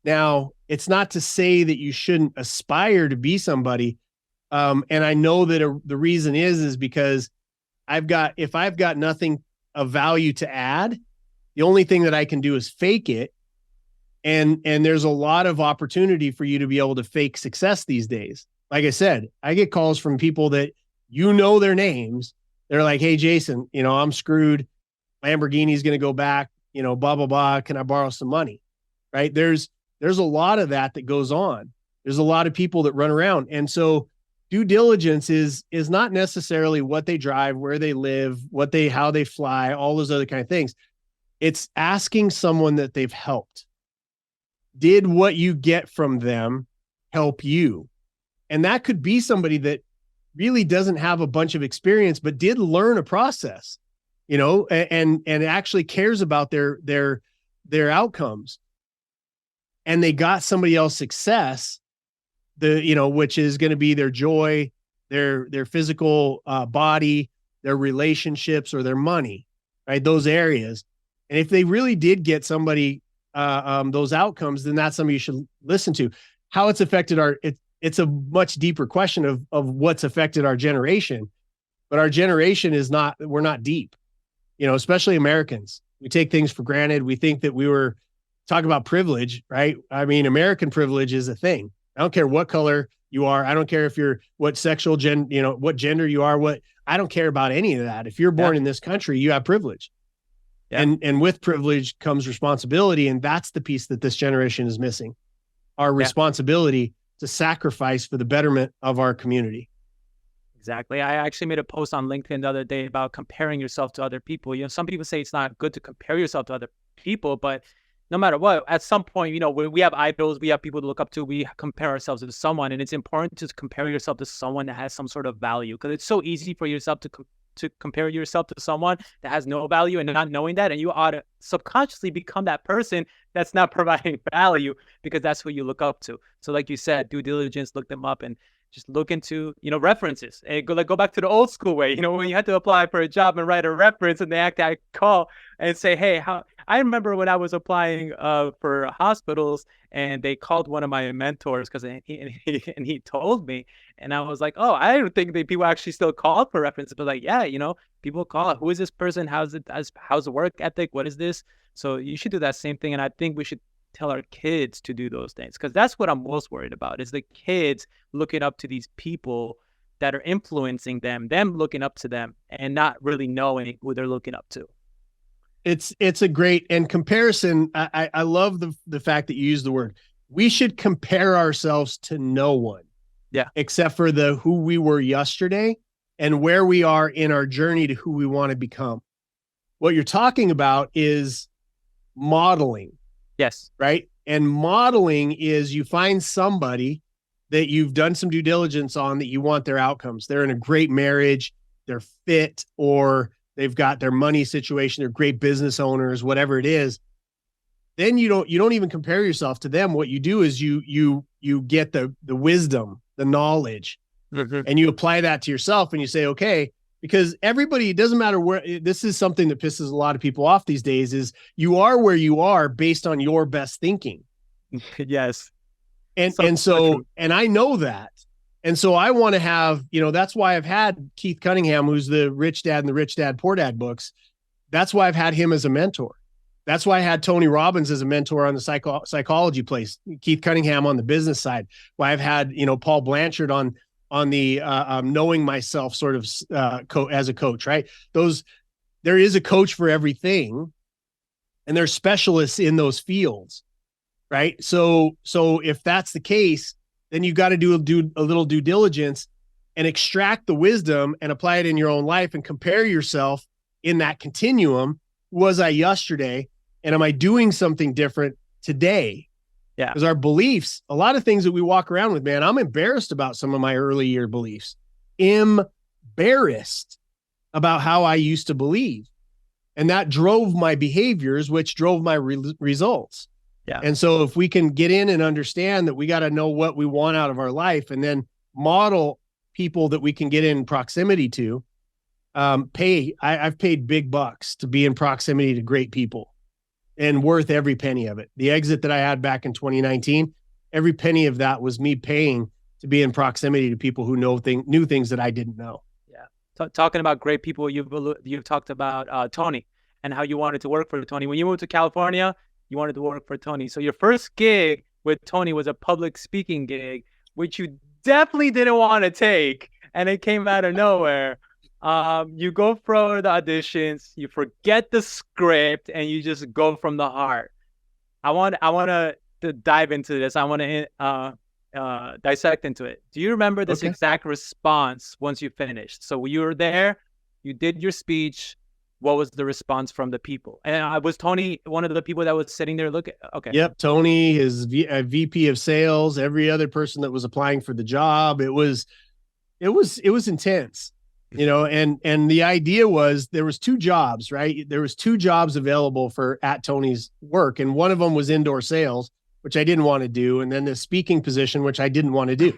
Now, it's not to say that you shouldn't aspire to be somebody. And I know that the reason is because if I've got nothing of value to add, the only thing that I can do is fake it. And there's a lot of opportunity for you to be able to fake success these days. Like I said, I get calls from people that their names. They're like, "Hey, Jason, I'm screwed. Lamborghini's going to go back, blah, blah, blah. Can I borrow some money?" Right? There's a lot of that goes on. There's a lot of people that run around. And so due diligence is not necessarily what they drive, where they live, how they fly, all those other kind of things. It's asking someone that they've helped. Did what you get from them help you? And that could be somebody that really doesn't have a bunch of experience, but did learn a process, and actually cares about their outcomes, and they got somebody else success, which is going to be their joy, their physical body, their relationships, or their money, right? Those areas. And if they really did get somebody those outcomes, then that's somebody you should listen to. How it's affected it's a much deeper question of what's affected our generation, but our generation we're not deep, especially Americans. We take things for granted. We think that talk about privilege, right? I mean, American privilege is a thing. I don't care what color you are. I don't care if you're what sexual what gender you are, I don't care about any of that. If you're born in this country, you have privilege. Yeah. And with privilege comes responsibility. And that's the piece that this generation is missing. Our responsibility to sacrifice for the betterment of our community. Exactly. I actually made a post on LinkedIn the other day about comparing yourself to other people. Some people say it's not good to compare yourself to other people, but no matter what, at some point, we have idols, we have people to look up to, we compare ourselves to someone, and it's important to compare yourself to someone that has some sort of value, because it's so easy for yourself to compare yourself to someone that has no value, and not knowing that, and you ought to subconsciously become that person that's not providing value, because that's what you look up to. So like you said, due diligence, look them up, and just look into, references. And go back to the old school way, when you had to apply for a job and write a reference, and they actually call and say, hey, I remember when I was applying for hospitals, and they called one of my mentors because he told me, and I was like, oh, I don't think that people actually still call for references, but like, yeah, people call. Who is this person? How's the work ethic? What is this? So you should do that same thing, and I think we should tell our kids to do those things, because that's what I'm most worried about, is the kids looking up to these people that are influencing them looking up to them, and not really knowing who they're looking up to. It's a great, and comparison. I love the fact that you use the word. We should compare ourselves to no one. Yeah. Except for who we were yesterday and where we are in our journey to who we want to become. What you're talking about is modeling. Yes. Right. And modeling is you find somebody that you've done some due diligence on, that you want their outcomes. They're in a great marriage, they're fit, or they've got their money situation, they're great business owners, whatever it is. Then you don't even compare yourself to them. What you do is you get the wisdom, the knowledge, and you apply that to yourself, and you say, okay, because everybody, it doesn't matter where, this is something that pisses a lot of people off these days, is you are where you are based on your best thinking. Yes. And I know that. And so I want to have, that's why I've had Keith Cunningham, who's the Rich Dad and the Rich Dad Poor Dad books. That's why I've had him as a mentor. That's why I had Tony Robbins as a mentor on the psychology place, Keith Cunningham on the business side. Why I've had, Paul Blanchard on the knowing myself sort of as a coach, right? There is a coach for everything, and there's specialists in those fields, right? So if that's the case, then you got to do a little due diligence and extract the wisdom and apply it in your own life, and compare yourself in that continuum. Was I yesterday, and am I doing something different today? Yeah. Because our beliefs, a lot of things that we walk around with, man, I'm embarrassed about some of my early year beliefs. Embarrassed about how I used to believe. And that drove my behaviors, which drove my results. Yeah. And so if we can get in and understand that we got to know what we want out of our life, and then model people that we can get in proximity to, I've paid big bucks to be in proximity to great people, and worth every penny of it. The exit that I had back in 2019, every penny of that was me paying to be in proximity to people who knew things that I didn't know. Yeah. Talking about great people, you've talked about Tony, and how you wanted to work for Tony. When you moved to California, you wanted to work for Tony. So your first gig with Tony was a public speaking gig, which you definitely didn't want to take, and it came out of nowhere. You go for the auditions, you forget the script, and you just go from the heart. I want to dive into this. I want to dissect into it. Do you remember this exact response once you finished? So you were there, you did your speech. What was the response from the people? And was Tony one of the people that was sitting there looking? Okay. Yep. Tony, his VP of sales, every other person that was applying for the job. It was it was intense, and the idea was there was 2 jobs, right? There was 2 jobs available for at Tony's work. And one of them was indoor sales, which I didn't want to do. And then the speaking position, which I didn't want to do,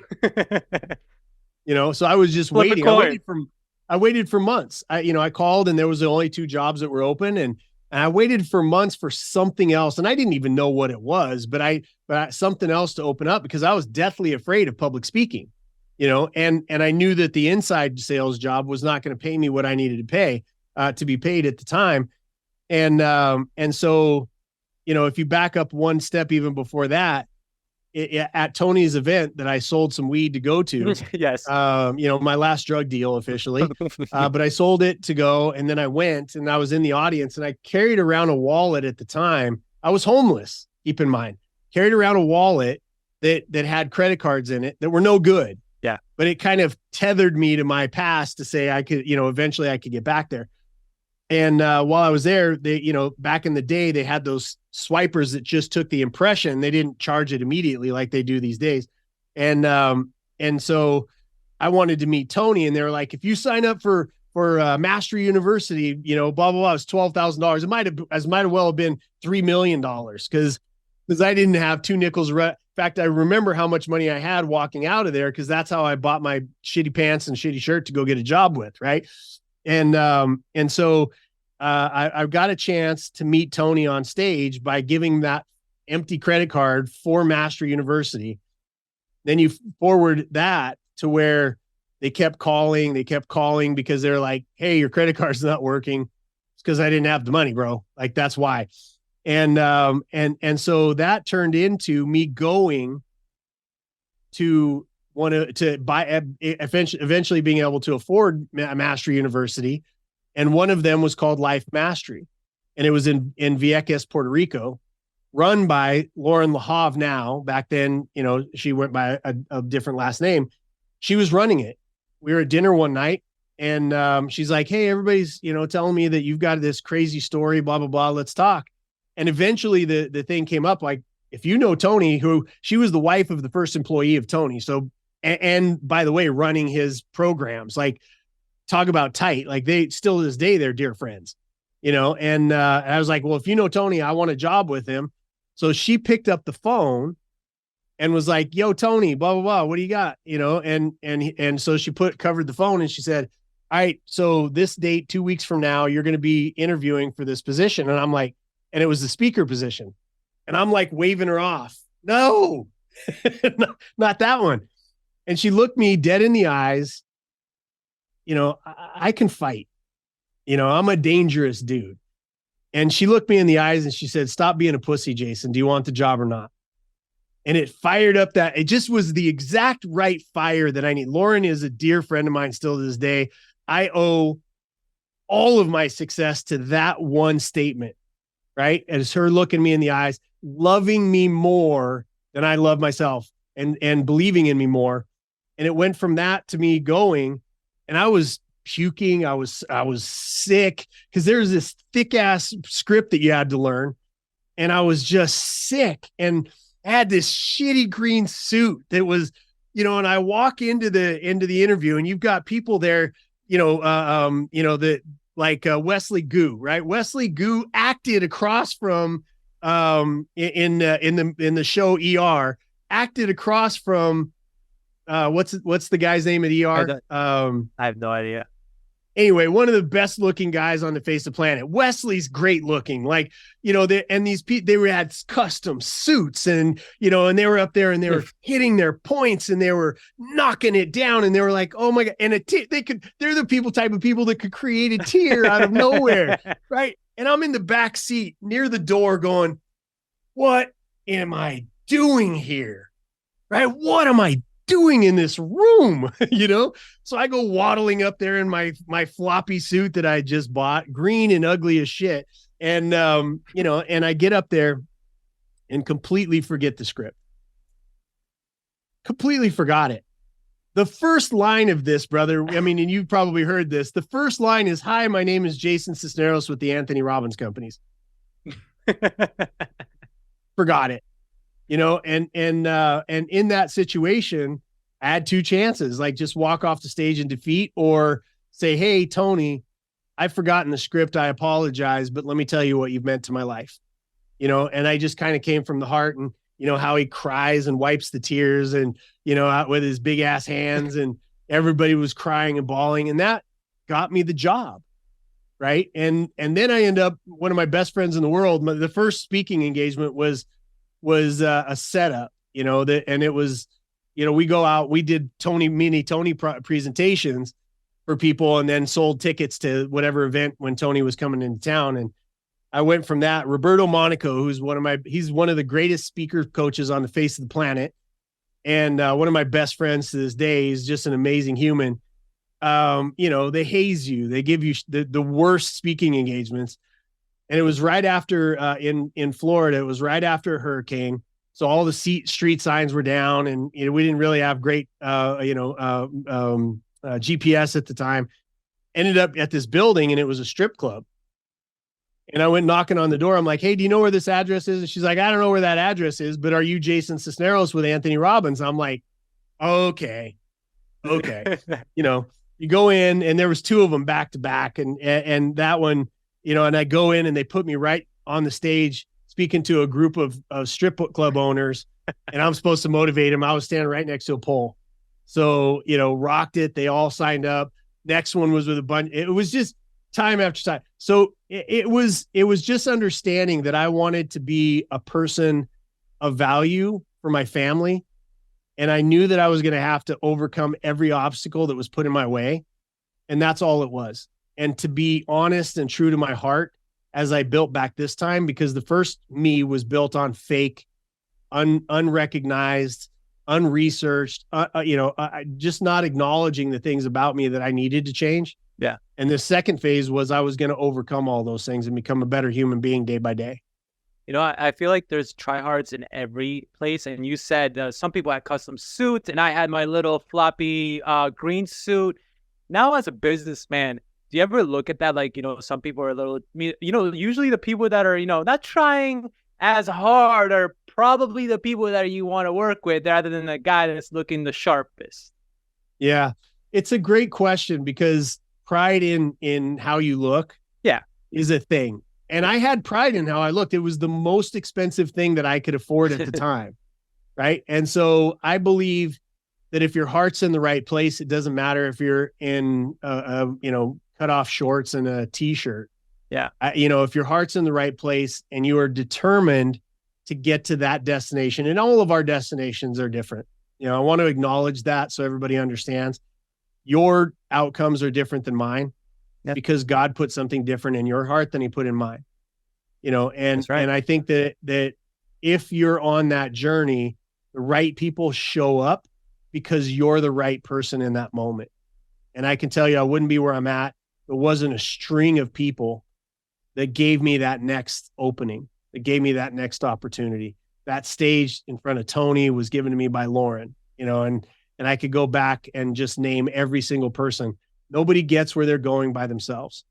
so I was just waiting. I waited for months. I called and there was only 2 jobs that were open, and I waited for months for something else. And I didn't even know what it was, but something else to open up, because I was deathly afraid of public speaking, and I knew that the inside sales job was not going to pay me what I needed to pay, to be paid at the time. And so, if you back up one step even before that, at Tony's event that I sold some weed to go to, yes, my last drug deal officially, but I sold it to go. And then I went and I was in the audience, and I carried around a wallet at the time. I was homeless, keep in mind, carried around a wallet that had credit cards in it that were no good. Yeah. But it kind of tethered me to my past to say I could, eventually I could get back there. And while I was there, they, back in the day, they had those swipers that just took the impression. They didn't charge it immediately like they do these days. And so I wanted to meet Tony, and they were like, if you sign up for Mastery University, blah, blah, blah, it's $12,000. It might have well have been $3 million, because I didn't have 2 nickels. In fact, I remember how much money I had walking out of there, because that's how I bought my shitty pants and shitty shirt to go get a job with. Right. And so I got a chance to meet Tony on stage by giving that empty credit card for Mastery University. Then you forward that to where they kept calling because they're like, hey, your credit card's not working. It's because I didn't have the money, bro. Like, that's why. And so that turned into me going to buy, eventually being able to afford Mastery University. And one of them was called Life Mastery. And it was in Vieques, Puerto Rico, run by Lauren LaHave now. Back then, she went by a different last name. She was running it. We were at dinner one night, and she's like, hey, everybody's, telling me that you've got this crazy story, blah, blah, blah. Let's talk. And eventually the thing came up, like, if you know Tony, who she was the wife of the first employee of Tony. So, and by the way, running his programs, like, talk about tight, like, they still to this day, they're dear friends, and I was like, well, if you know Tony, I want a job with him. So she picked up the phone and was like, yo, Tony, blah, blah, blah, what do you got? And so she covered the phone, and she said, all right, so this date, 2 weeks from now, you're going to be interviewing for this position. And I'm like, and it was the speaker position. And I'm like waving her off. No, not that one. And she looked me dead in the eyes. I can fight, I'm a dangerous dude. And she looked me in the eyes and she said, stop being a pussy, Jason. Do you want the job or not? And it fired up it just was the exact right fire that I need. Lauren is a dear friend of mine still to this day. I owe all of my success to that one statement, right? As her looking me in the eyes, loving me more than I love myself, and believing in me more. And it went from that to me going, and I was puking. I was sick, because there's this thick ass script that you had to learn. And I was just sick, and I had this shitty green suit that was, and I walk into the interview, and you've got people there, that like Wesley Gu, right? Wesley Gu acted across from in the show ER, acted across from what's the guy's name at ER? I have no idea. Anyway, one of the best looking guys on the face of the planet. Wesley's great looking, like, and these people, they had custom suits, and, and they were up there and they were hitting their points and they were knocking it down, and they were like, oh my God. And they're the type of people that could create a tear out of nowhere. Right. And I'm in the back seat near the door going, what am I doing here? Right. What am I doing in this room? So I go waddling up there in my floppy suit that I just bought, green and ugly as shit. And, and I get up there and completely forget the script. Completely forgot it. The first line of this, brother, I mean, and you've probably heard this. The first line is, hi, my name is Jason Sisneros with the Anthony Robbins Companies. Forgot it. And in that situation, I had two chances, like just walk off the stage in defeat or say, hey, Tony, I've forgotten the script. I apologize, but let me tell you what you've meant to my life. And I just kind of came from the heart, and, how he cries and wipes the tears and, out with his big ass hands, and everybody was crying and bawling, and that got me the job. Right. And then I end up, one of my best friends in the world, the first speaking engagement was a setup, and it was, we go out, we did mini Tony presentations for people, and then sold tickets to whatever event when Tony was coming into town. And I went from that. Roberto Monaco, who's he's one of the greatest speaker coaches on the face of the planet, and one of my best friends to this day. He's just an amazing human. They haze you. They give you the worst speaking engagements. And it was right after in Florida, it was right after a hurricane. So all the street signs were down, and we didn't really have great GPS at the time. Ended up at this building, and it was a strip club. And I went knocking on the door. I'm like, hey, do you know where this address is? And she's like, I don't know where that address is, but are you Jason Sisneros with Anthony Robbins? I'm like, okay. You go in, and there was two of them back to back, and that one, and I go in, and they put me right on the stage speaking to a group of strip club owners, and I'm supposed to motivate them. I was standing right next to a pole. So, rocked it. They all signed up. Next one was with a bunch. It was just time after time. So it was just understanding that I wanted to be a person of value for my family. And I knew that I was going to have to overcome every obstacle that was put in my way. And that's all it was. And to be honest and true to my heart as I built back this time, because the first me was built on fake, unrecognized, unresearched, just not acknowledging the things about me that I needed to change. Yeah. And the second phase was I was going to overcome all those things and become a better human being day by day. I feel like there's tryhards in every place. And you said some people had custom suits, and I had my little floppy green suit. Now, as a businessman, do you ever look at that? Like, some people are a little, usually the people that are, not trying as hard are probably the people that you want to work with, rather than the guy that's looking the sharpest. Yeah. It's a great question, because pride in how you look is a thing. And I had pride in how I looked. It was the most expensive thing that I could afford at the time. Right. And so I believe that if your heart's in the right place, it doesn't matter if you're in, cut off shorts and a t-shirt. Yeah. If your heart's in the right place and you are determined to get to that destination, and all of our destinations are different. I want to acknowledge that so everybody understands your outcomes are different than mine. Yep. Because God put something different in your heart than he put in mine, and, That's right. And I think that if you're on that journey, the right people show up because you're the right person in that moment. And I can tell you, I wouldn't be where I'm at. There wasn't a string of people that gave me that next opening, that gave me that next opportunity. That stage in front of Tony was given to me by Lauren, and I could go back and just name every single person. Nobody gets where they're going by themselves.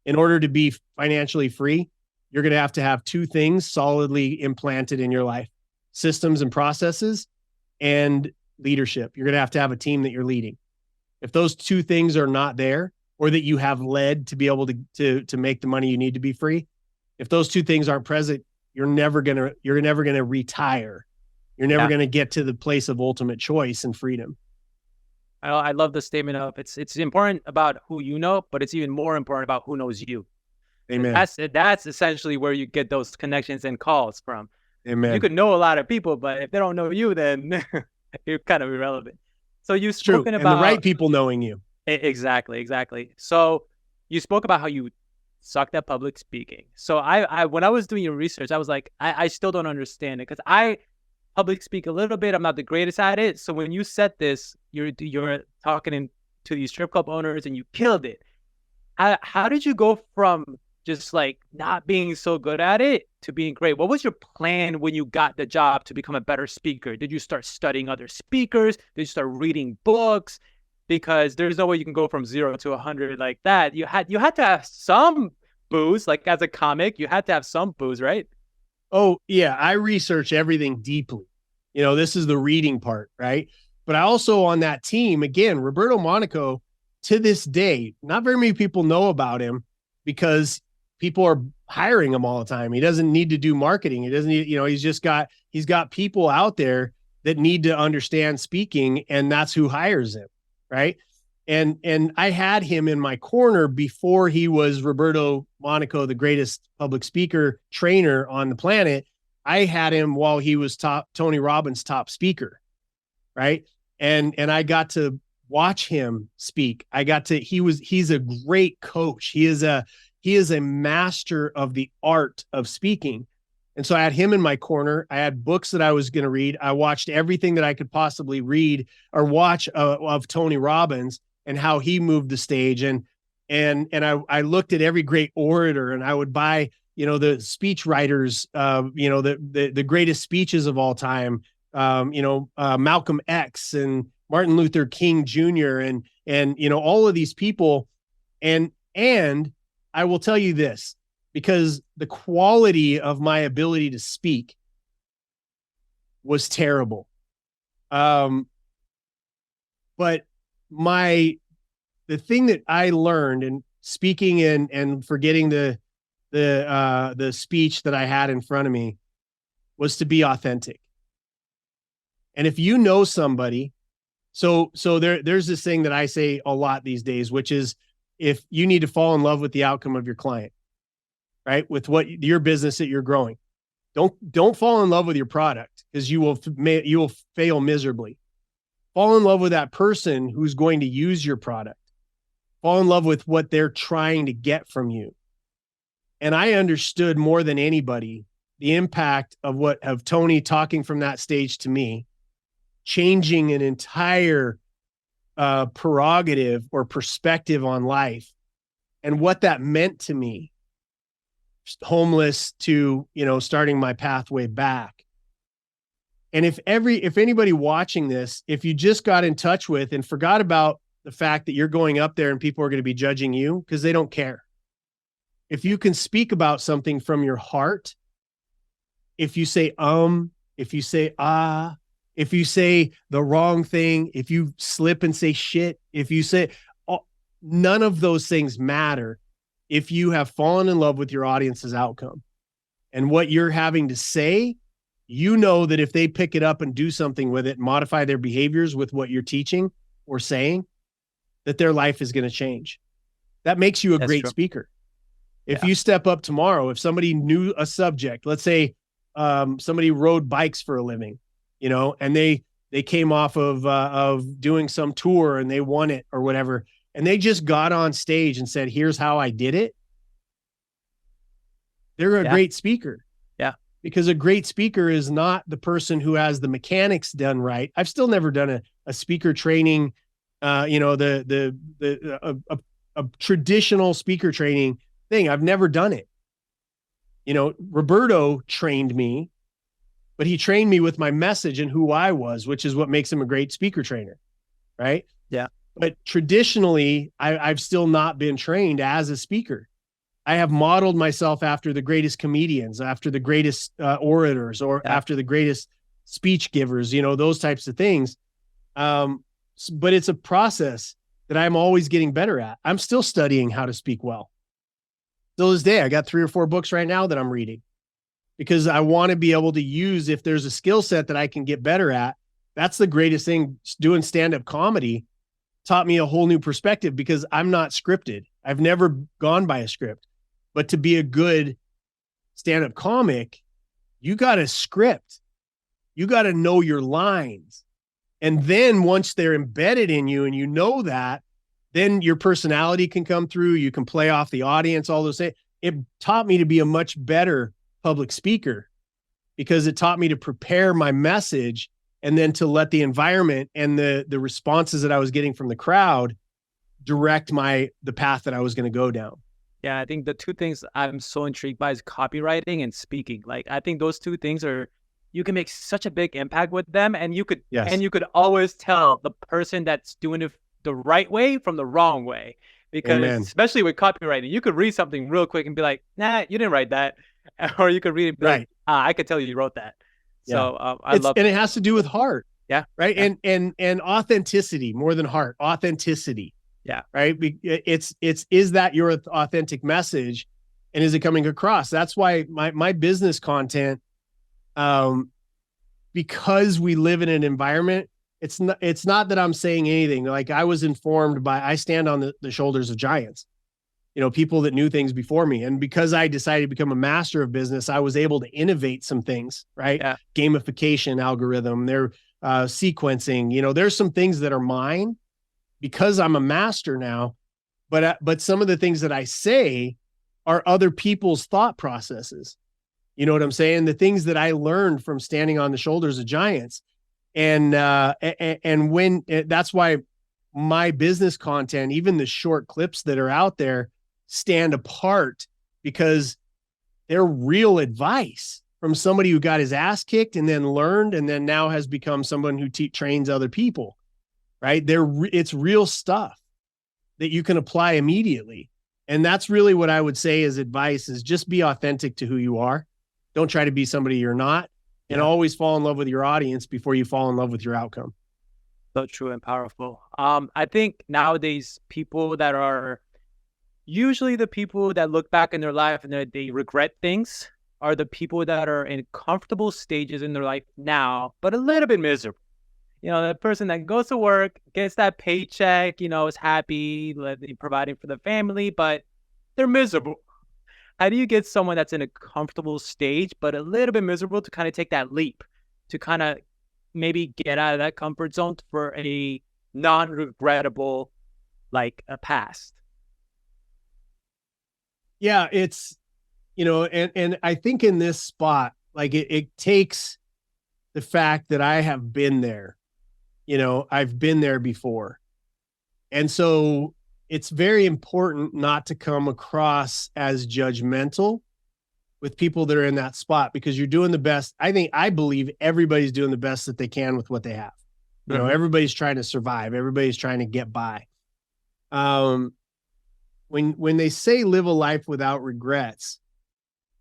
In order to be financially free, you're going to have two things solidly implanted in your life: systems and processes, and leadership. You're going to have a team that you're leading. If those two things are not there, or that you have led to be able to make the money you need to be free, if those two things aren't present, you're never going to retire. You're never going to get to the place of ultimate choice and freedom. I love the statement of it's important about who you know, but it's even more important about who knows you. Amen. That's essentially where you get those connections and calls from. Amen. You could know a lot of people, but if they don't know you, then you're kind of irrelevant. So you've spoken about the right people knowing you. Exactly. So you spoke about how you sucked at public speaking. So I when I was doing your research, I was like, I still don't understand it, because I public speak a little bit. I'm not the greatest at it. So when you said this, you're talking to these strip club owners and you killed it. How did you go from just like not being so good at it to being great? What was your plan when you got the job to become a better speaker? Did you start studying other speakers? Did you start reading books? Because there's no way you can go from 0 to 100 like that. You had to have some booze, like as a comic, you had to have some booze, right? Oh yeah. I research everything deeply. This is the reading part, right? But I also on that team, again, Roberto Monaco, to this day, not very many people know about him because people are hiring him all the time. He doesn't need to do marketing. He doesn't need, he's got people out there that need to understand speaking, and that's who hires him. Right. And I had him in my corner before he was Roberto Monaco, the greatest public speaker trainer on the planet. I had him while he was Tony Robbins' top speaker. Right. And I got to watch him speak. He's a great coach. He is a master of the art of speaking. And so I had him in my corner. I had books that I was going to read. I watched everything that I could possibly read or watch of Tony Robbins and how he moved the stage. And I looked at every great orator, and I would buy, the speech writers, the greatest speeches of all time, Malcolm X and Martin Luther King Jr. and all of these people. And I will tell you this, because the quality of my ability to speak was terrible. But the thing that I learned in speaking and forgetting the speech that I had in front of me was to be authentic. And if you know somebody, so there's this thing that I say a lot these days, which is, if you need to fall in love with the outcome of your client, right? With what your business that you're growing, don't fall in love with your product, because you will fail miserably. Fall in love with that person who's going to use your product. Fall in love with what they're trying to get from you. And I understood more than anybody the impact of Tony talking from that stage to me, changing an entire prerogative or perspective on life, and what that meant to me, homeless to, starting my pathway back. And if anybody watching this, if you just got in touch with and forgot about the fact that you're going up there and people are going to be judging you because they don't care. If you can speak about something from your heart, if you say, if you say, if you say the wrong thing, if you slip and say shit, if you say, none of those things matter if you have fallen in love with your audience's outcome and what you're having to say. That if they pick it up and do something with it, modify their behaviors with what you're teaching or saying, that their life is going to change. That makes you a great speaker. If you step up tomorrow, if somebody knew a subject, let's say somebody rode bikes for a living, and they came off of doing some tour and they won it or whatever, and they just got on stage and said, here's how I did it. They're a great speaker. Yeah. Because a great speaker is not the person who has the mechanics done right. I've still never done a speaker training, a traditional speaker training thing. I've never done it. Roberto trained me, but he trained me with my message and who I was, which is what makes him a great speaker trainer. Right. Yeah. But traditionally, I've still not been trained as a speaker. I have modeled myself after the greatest comedians, after the greatest orators, or after the greatest speech givers, those types of things. But it's a process that I'm always getting better at. I'm still studying how to speak well. Still this day, I got 3 or 4 books right now that I'm reading, because I want to be able to use, if there's a skill set that I can get better at. That's the greatest thing. Doing stand-up comedy taught me a whole new perspective, because I'm not scripted. I've never gone by a script. But to be a good stand-up comic, you got to script. You got to know your lines. And then once they're embedded in you and that, then your personality can come through. You can play off the audience, all those things. It taught me to be a much better public speaker, because it taught me to prepare my message and then to let the environment and the responses that I was getting from the crowd direct the path that I was going to go down. Yeah, I think the two things I'm so intrigued by is copywriting and speaking. Like, I think those two things you can make such a big impact with them, and you could always tell the person that's doing it the right way from the wrong way. Because especially with copywriting, you could read something real quick and be like, nah, you didn't write that. Or you could read it and be like, I could tell you wrote that. Yeah. So I love it. And it has to do with heart. Yeah. Right. Yeah. And authenticity more than heart, authenticity. Yeah. Right. Is that your authentic message, and is it coming across? That's why my business content, because we live in an environment, it's not that I'm saying anything. Like, I stand on the shoulders of giants, people that knew things before me. And because I decided to become a master of business, I was able to innovate some things, right? Yeah. Gamification algorithm, sequencing, there's some things that are mine because I'm a master now, but some of the things that I say are other people's thought processes. You know what I'm saying? The things that I learned from standing on the shoulders of giants. And when that's why my business content, even the short clips that are out there, stand apart, because they're real advice from somebody who got his ass kicked and then learned, and then now has become someone who trains other people, right? It's real stuff that you can apply immediately. And that's really what I would say as advice, is just be authentic to who you are. Don't try to be somebody you're not, and always fall in love with your audience before you fall in love with your outcome. So true and powerful. I think nowadays people that are usually the people that look back in their life and they regret things are the people that are in comfortable stages in their life now, but a little bit miserable. The person that goes to work, gets that paycheck, is happy, providing for the family, but they're miserable. How do you get someone that's in a comfortable stage, but a little bit miserable, to kind of take that leap, to kind of maybe get out of that comfort zone for a non-regrettable, like a past? Yeah, it's, and I think in this spot, like it takes the fact that I have been there, I've been there before. And so it's very important not to come across as judgmental with people that are in that spot, because you're doing the best. I believe everybody's doing the best that they can with what they have. Everybody's trying to survive. Everybody's trying to get by. When they say live a life without regrets,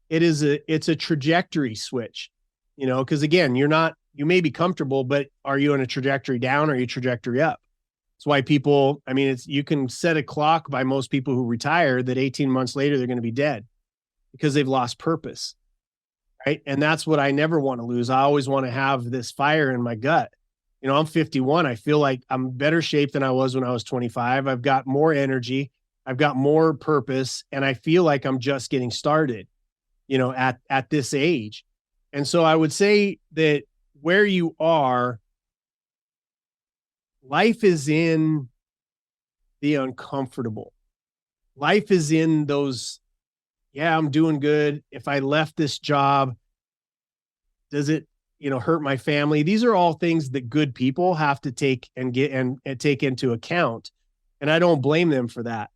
it's a trajectory switch, because again, you may be comfortable, but are you on a trajectory down or are you trajectory up? That's why people, you can set a clock by most people who retire that 18 months later, they're going to be dead because they've lost purpose. Right. And that's what I never want to lose. I always want to have this fire in my gut. I'm 51. I feel like I'm in better shape than I was when I was 25. I've got more energy. I've got more purpose, and I feel like I'm just getting started, at this age. And so I would say that where you are, life is in the uncomfortable. Life is in those, I'm doing good. If I left this job, does it, hurt my family? These are all things that good people have to take and take into account. And I don't blame them for that.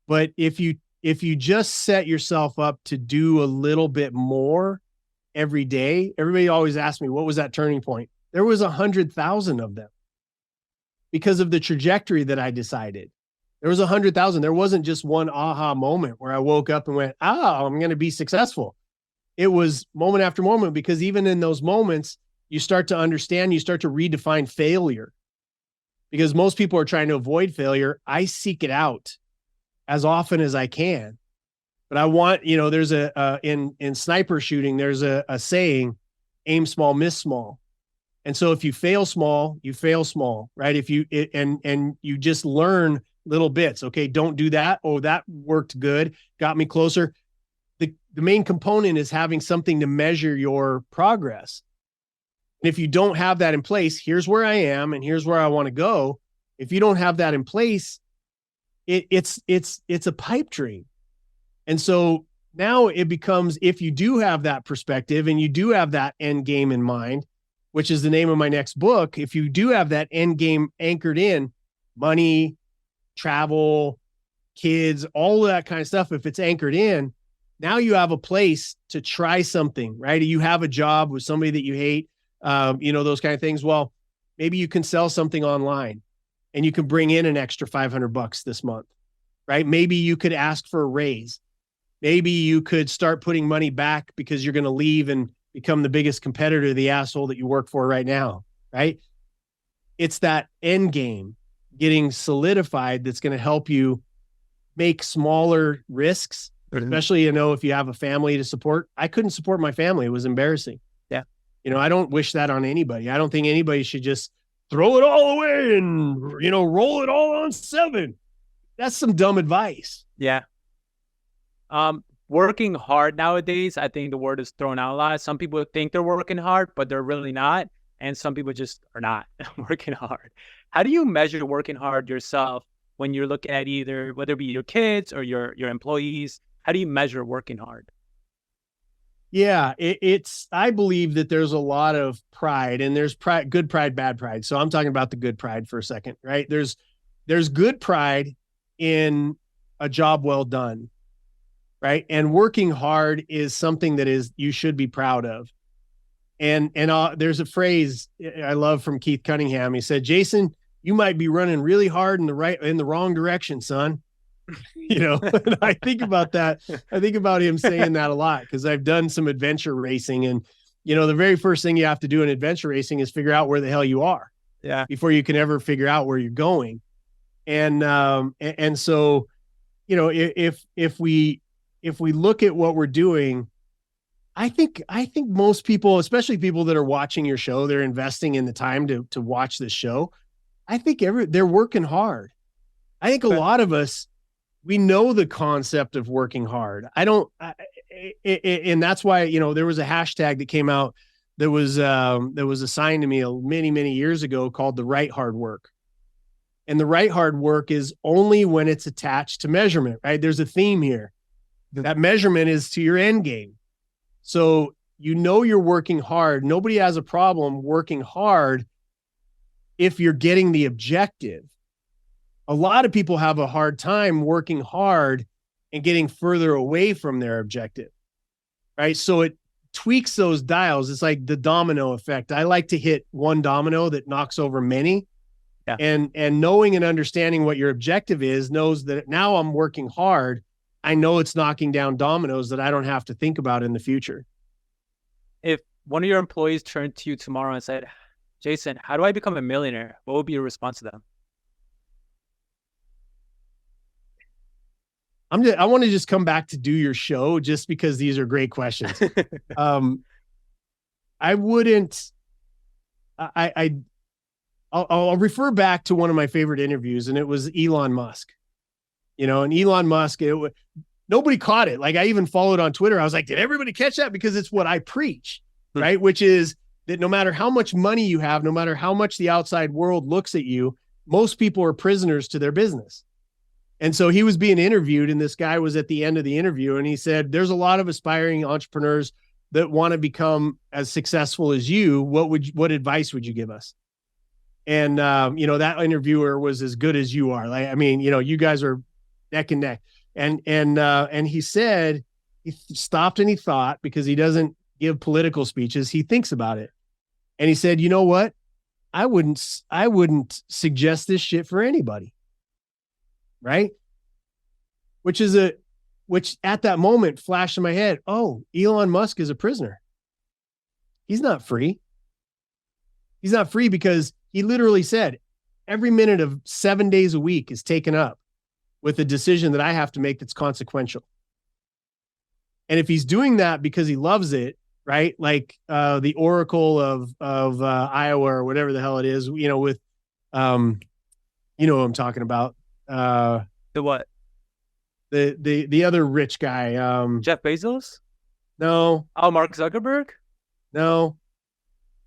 But if you just set yourself up to do a little bit more every day, everybody always asks me, what was that turning point? There was 100,000 of them because of the trajectory that I decided. There was 100,000. There wasn't just one aha moment where I woke up and went, I'm going to be successful. It was moment after moment, because even in those moments, you start to understand, you start to redefine failure, because most people are trying to avoid failure. I seek it out as often as I can, but I want, there's in sniper shooting, there's a saying, aim small, miss small. And so if you fail small, you fail small, right? And you just learn little bits. Okay, don't do that. Oh, that worked good. Got me closer. The main component is having something to measure your progress. And if you don't have that in place, here's where I am and here's where I want to go. If you don't have that in place, it's a pipe dream. And so now it becomes, if you do have that perspective and you do have that end game in mind, which is the name of my next book, if you do have that end game anchored in money, travel, kids, all of that kind of stuff, if it's anchored in, now you have a place to try something, right? You have a job with somebody that you hate, those kind of things. Well, maybe you can sell something online and you can bring in an extra $500 this month, right? Maybe you could ask for a raise. Maybe you could start putting money back because you're going to leave and become the biggest competitor to the asshole that you work for right now, right? It's that end game getting solidified that's going to help you make smaller risks, especially, if you have a family to support. I couldn't support my family. It was embarrassing. Yeah. I don't wish that on anybody. I don't think anybody should just throw it all away and, roll it all on 7. That's some dumb advice. Yeah. Working hard nowadays, I think the word is thrown out a lot. Some people think they're working hard, but they're really not. And some people just are not working hard. How do you measure working hard yourself when you're looking at either, whether it be your kids or your employees? How do you measure working hard? Yeah, I believe that there's a lot of pride, and there's pride, good pride, bad pride. So I'm talking about the good pride for a second, right? There's good pride in a job well done, right? And working hard is something that you should be proud of. And there's a phrase I love from Keith Cunningham. He said, "Jason, you might be running really hard in the wrong direction, son." And I think about that. I think about him saying that a lot because I've done some adventure racing, and the very first thing you have to do in adventure racing is figure out where the hell you are. Yeah. Before you can ever figure out where you're going. And so, if we look at what we're doing, I think most people, especially people that are watching your show, they're investing in the time to watch this show. I think they're working hard. I think a lot of us, we know the concept of working hard. And that's why, there was a hashtag that came out that was assigned to me many, many years ago called the right hard work. And the right hard work is only when it's attached to measurement, right? There's a theme here. That measurement is to your end game. So, you're working hard. Nobody has a problem working hard if you're getting the objective. A lot of people have a hard time working hard and getting further away from their objective, right? So it tweaks those dials. It's like the domino effect. I like to hit one domino that knocks over many. Yeah. And knowing and understanding what your objective is knows that now I'm working hard. I know it's knocking down dominoes that I don't have to think about in the future. If one of your employees turned to you tomorrow and said, "Jason, how do I become a millionaire?" what would be your response to them? I want to just come back to do your show just because these are great questions. I wouldn't, I'll refer back to one of my favorite interviews, and it was Elon Musk, and Elon Musk, nobody caught it. Like, I even followed on Twitter. I was like, did everybody catch that? Because it's what I preach, right? Which is that no matter how much money you have, no matter how much the outside world looks at you, most people are prisoners to their business. And so he was being interviewed, and this guy was at the end of the interview, and he said, there's a lot of aspiring entrepreneurs that want to become as successful as you. What advice would you give us? And, that interviewer was as good as you are. Like, you guys are neck and neck. And he said, he stopped and he thought, because he doesn't give political speeches, he thinks about it. And he said, you know what? I wouldn't suggest this shit for anybody. Right. Which at that moment flashed in my head. Oh, Elon Musk is a prisoner. He's not free. He's not free because he literally said every minute of 7 days a week is taken up with a decision that I have to make that's consequential. And if he's doing that because he loves it, right? Like the Oracle of Iowa or whatever the hell it is, with what I'm talking about. The what? The other rich guy. Jeff Bezos? No. Oh, Mark Zuckerberg? No.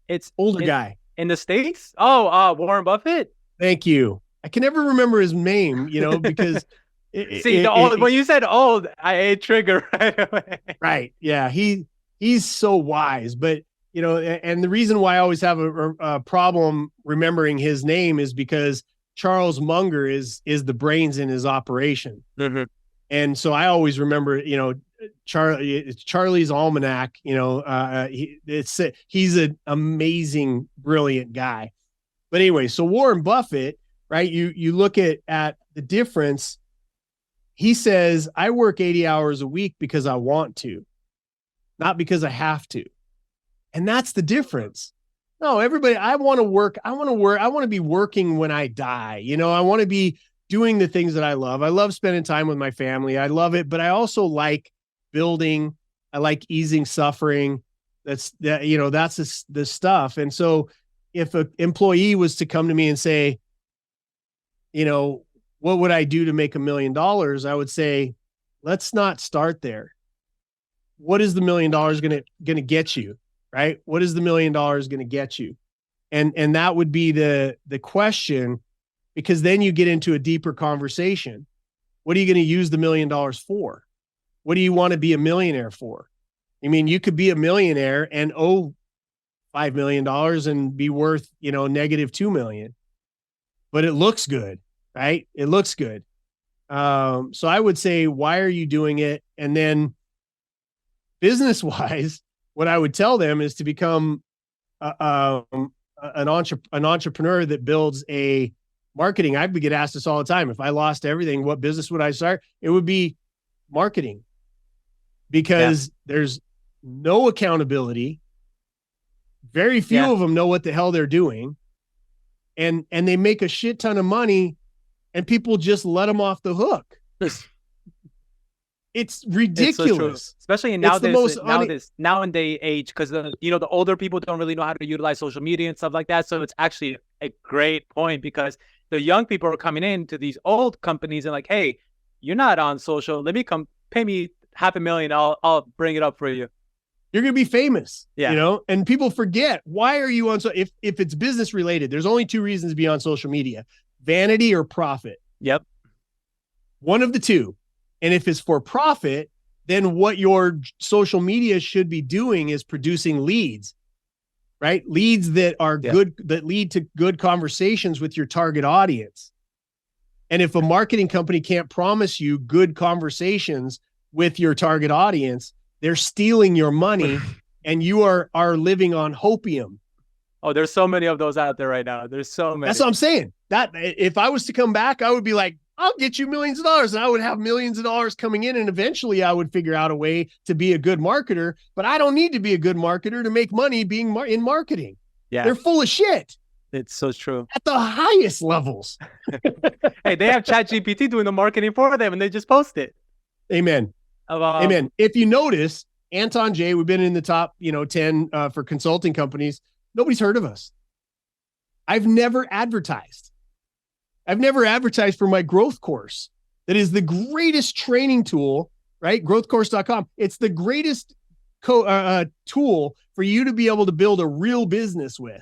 It's older guy. In the States? Oh, Warren Buffett? Thank you. I can never remember his name, because when you said old, I trigger right away. Right. Yeah. He's so wise, but and the reason why I always have a problem remembering his name is because Charles Munger is the brains in his operation. Mm-hmm. And so I always remember, Charlie's Almanac, he's an amazing, brilliant guy. But anyway, so Warren Buffett, right? You look at the difference. He says, I work 80 hours a week because I want to, not because I have to. And that's the difference. No, everybody, I want to work. I want to be working when I die. I want to be doing the things that I love. I love spending time with my family. I love it, but I also like building. I like easing suffering. That's the stuff. And so if an employee was to come to me and say, what would I do to make $1 million? I would say, let's not start there. What is the $1 million going to get you? Right? What is the $1 million going to get you? And that would be the question, because then you get into a deeper conversation. What are you going to use the $1 million for? What do you want to be a millionaire for? I mean, you could be a millionaire and owe $5 million and be worth, negative $2 million, but it looks good, right? It looks good. So I would say, why are you doing it? And then business wise, what I would tell them is to become an entrepreneur that builds a marketing. I get asked this all the time. If I lost everything, what business would I start? It would be marketing, because there's no accountability. Very few of them know what the hell they're doing. And they make a shit ton of money and people just let them off the hook. It's ridiculous. It's so especially in nowadays age, because the older people don't really know how to utilize social media and stuff like that. So it's actually a great point, because the young people are coming into these old companies and like, hey, you're not on social. Let me come pay me $500,000. I'll bring it up for you. You're going to be famous, and people forget, why are you on? So if it's business related, there's only two reasons to be on social media: vanity or profit. Yep. One of the two. And if it's for profit, then what your social media should be doing is producing leads, right? Leads that are good, that lead to good conversations with your target audience. And if a marketing company can't promise you good conversations with your target audience, they're stealing your money and you are living on hopium. Oh, there's so many of those out there right now. There's so many. That's what I'm saying. That if I was to come back, I would be like, I'll get you millions of dollars, and I would have millions of dollars coming in. And eventually I would figure out a way to be a good marketer, but I don't need to be a good marketer to make money being in marketing. Yeah. They're full of shit. It's so true. At the highest levels. Hey, they have ChatGPT doing the marketing for them and they just post it. Amen. Amen. If you notice, Anton Jae, we've been in the top, 10 for consulting companies. Nobody's heard of us. I've never advertised for my growth course. That is the greatest training tool, right? Growthcourse.com. It's the greatest tool for you to be able to build a real business with.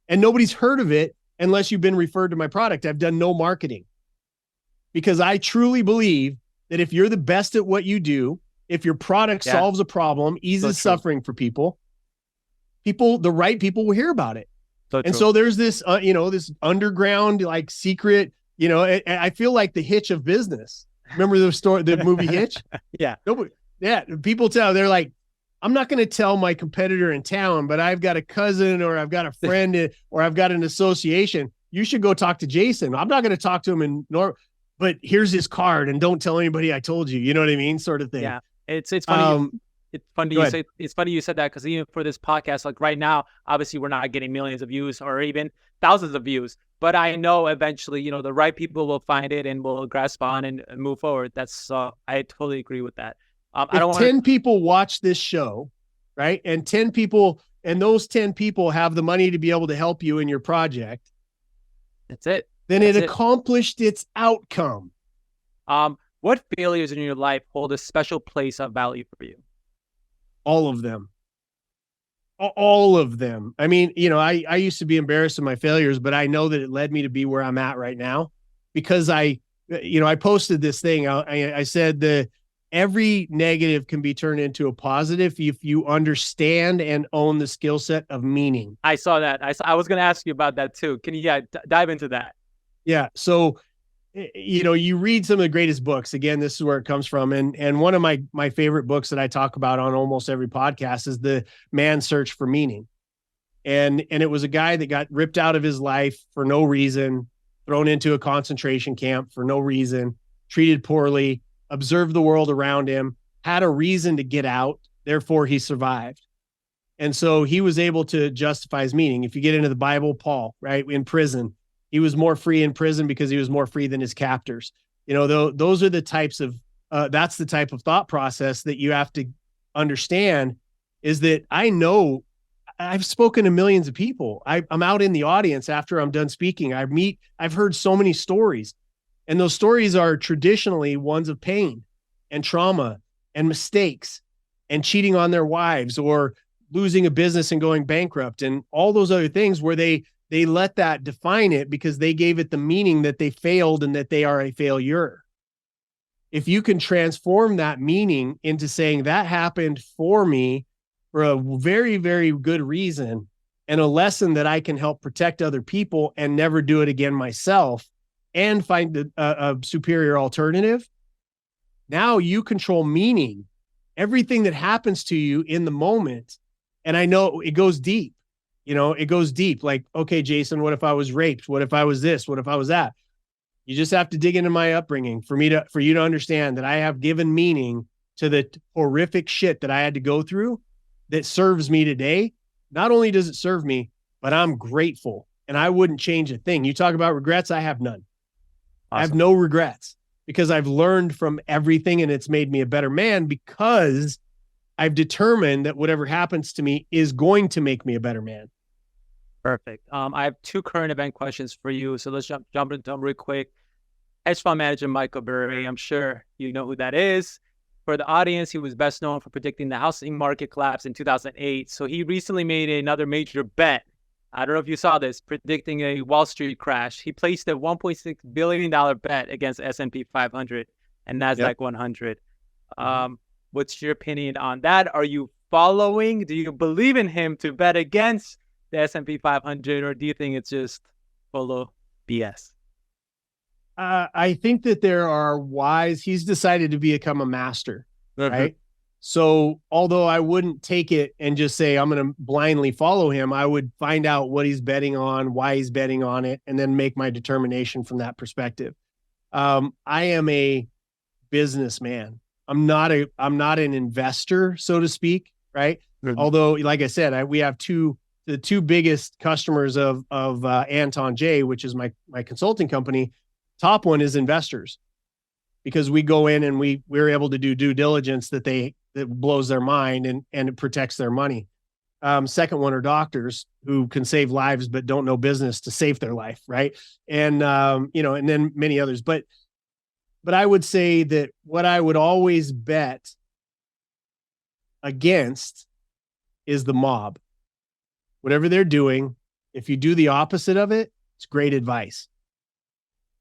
And nobody's heard of it unless you've been referred to my product. I've done no marketing, because I truly believe that if you're the best at what you do, if your product solves a problem, eases suffering for people, the right people will hear about it. So there's this, this underground, like secret, I feel like the Hitch of business. Remember the movie Hitch? Yeah. People they're like, I'm not going to tell my competitor in town, but I've got a cousin or I've got a friend or I've got an association. You should go talk to Jason. I'm not going to talk to him but here's his card and don't tell anybody I told you. You know what I mean? Sort of thing. Yeah. It's funny. It's funny you said that, because even for this podcast, like right now, obviously we're not getting millions of views or even thousands of views, but I know eventually, the right people will find it and will grasp on and move forward. That's I totally agree with that. If 10 people watch this show, right? And 10 people, and those 10 people have the money to be able to help you in your project. That's it. Then it accomplished its outcome. What failures in your life hold a special place of value for you? All of them. All of them. I mean, I used to be embarrassed of my failures, but I know that it led me to be where I'm at right now, because I posted this thing. I said every negative can be turned into a positive if you understand and own the skill set of meaning. I saw that. I was going to ask you about that too. Can you dive into that? Yeah. So, you read some of the greatest books. Again, this is where it comes from. And one of my favorite books that I talk about on almost every podcast is The Man's Search for Meaning. And it was a guy that got ripped out of his life for no reason, thrown into a concentration camp for no reason, treated poorly, observed the world around him, had a reason to get out. Therefore, he survived. And so he was able to justify his meaning. If you get into the Bible, Paul, right, in prison, he was more free in prison because he was more free than his captors. Those are the types of, that's the type of thought process that you have to understand, is that I know I've spoken to millions of people. I'm out in the audience after I'm done speaking. I've heard so many stories, and those stories are traditionally ones of pain and trauma and mistakes and cheating on their wives or losing a business and going bankrupt and all those other things where they let that define it because they gave it the meaning that they failed and that they are a failure. If you can transform that meaning into saying that happened for me for a very, very good reason and a lesson that I can help protect other people and never do it again myself and find a superior alternative. Now you control meaning, everything that happens to you in the moment. And I know it goes deep, it goes deep. Like, okay, Jason, what if I was raped? What if I was this? What if I was that? You just have to dig into my upbringing for you to understand that I have given meaning to the horrific shit that I had to go through that serves me today. Not only does it serve me, but I'm grateful and I wouldn't change a thing. You talk about regrets. I have none. Awesome. I have no regrets because I've learned from everything and it's made me a better man because I've determined that whatever happens to me is going to make me a better man. Perfect. I have 2 current event questions for you. So let's jump into them real quick. Hedge fund manager Michael Burry, I'm sure you know who that is. For the audience, he was best known for predicting the housing market collapse in 2008. So he recently made another major bet. I don't know if you saw this, predicting a Wall Street crash. He placed a $1.6 billion bet against S&P 500 and NASDAQ 100. What's your opinion on that? Are you following? Do you believe in him to bet against the S&P 500, or do you think it's just full of BS? I think that there are wise. He's decided to become a master, right? So although I wouldn't take it and just say I'm going to blindly follow him, I would find out what he's betting on, why he's betting on it, and then make my determination from that perspective. I am a businessman. I'm not an investor, so to speak, right? Although, like I said, we have the two biggest customers of Anton Jae, which is my consulting company. Top one is investors, because we go in and we're able to do due diligence that blows their mind and it protects their money. Second one are doctors who can save lives but don't know business to save their life, right? And and then many others. But I would say that what I would always bet against is the mob. Whatever they're doing, if you do the opposite of it, it's great advice.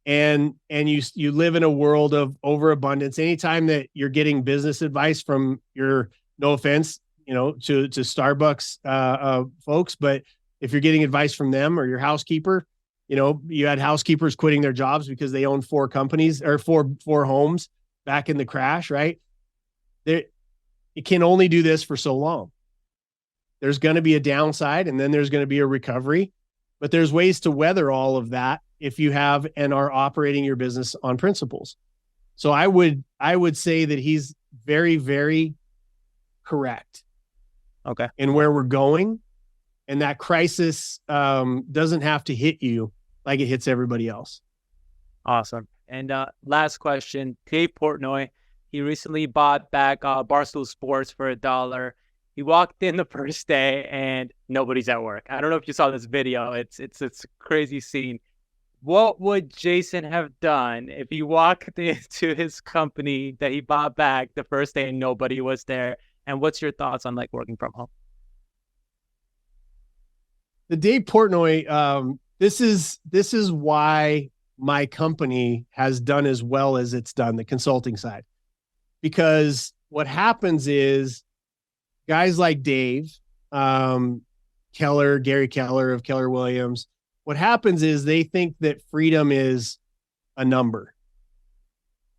And you live in a world of overabundance. Anytime that you're getting business advice from your, no offense, to Starbucks folks, but if you're getting advice from them or your housekeeper, you had housekeepers quitting their jobs because they own 4 companies or four homes back in the crash, right? It can only do this for so long. There's going to be a downside and then there's going to be a recovery, but there's ways to weather all of that if you have and are operating your business on principles. So I would say that he's very, very correct. Okay. In where we're going. And that crisis doesn't have to hit you like it hits everybody else. Awesome. And last question, Dave Portnoy, he recently bought back Barstool Sports for $1. He walked in the first day and nobody's at work. I don't know if you saw this video. It's a crazy scene. What would Jason have done if he walked into his company that he bought back the first day and nobody was there? And what's your thoughts on working from home? The Dave Portnoy, this is why my company has done as well as it's done, the consulting side. Because what happens is guys like Dave, Gary Keller of Keller Williams, what happens is they think that freedom is a number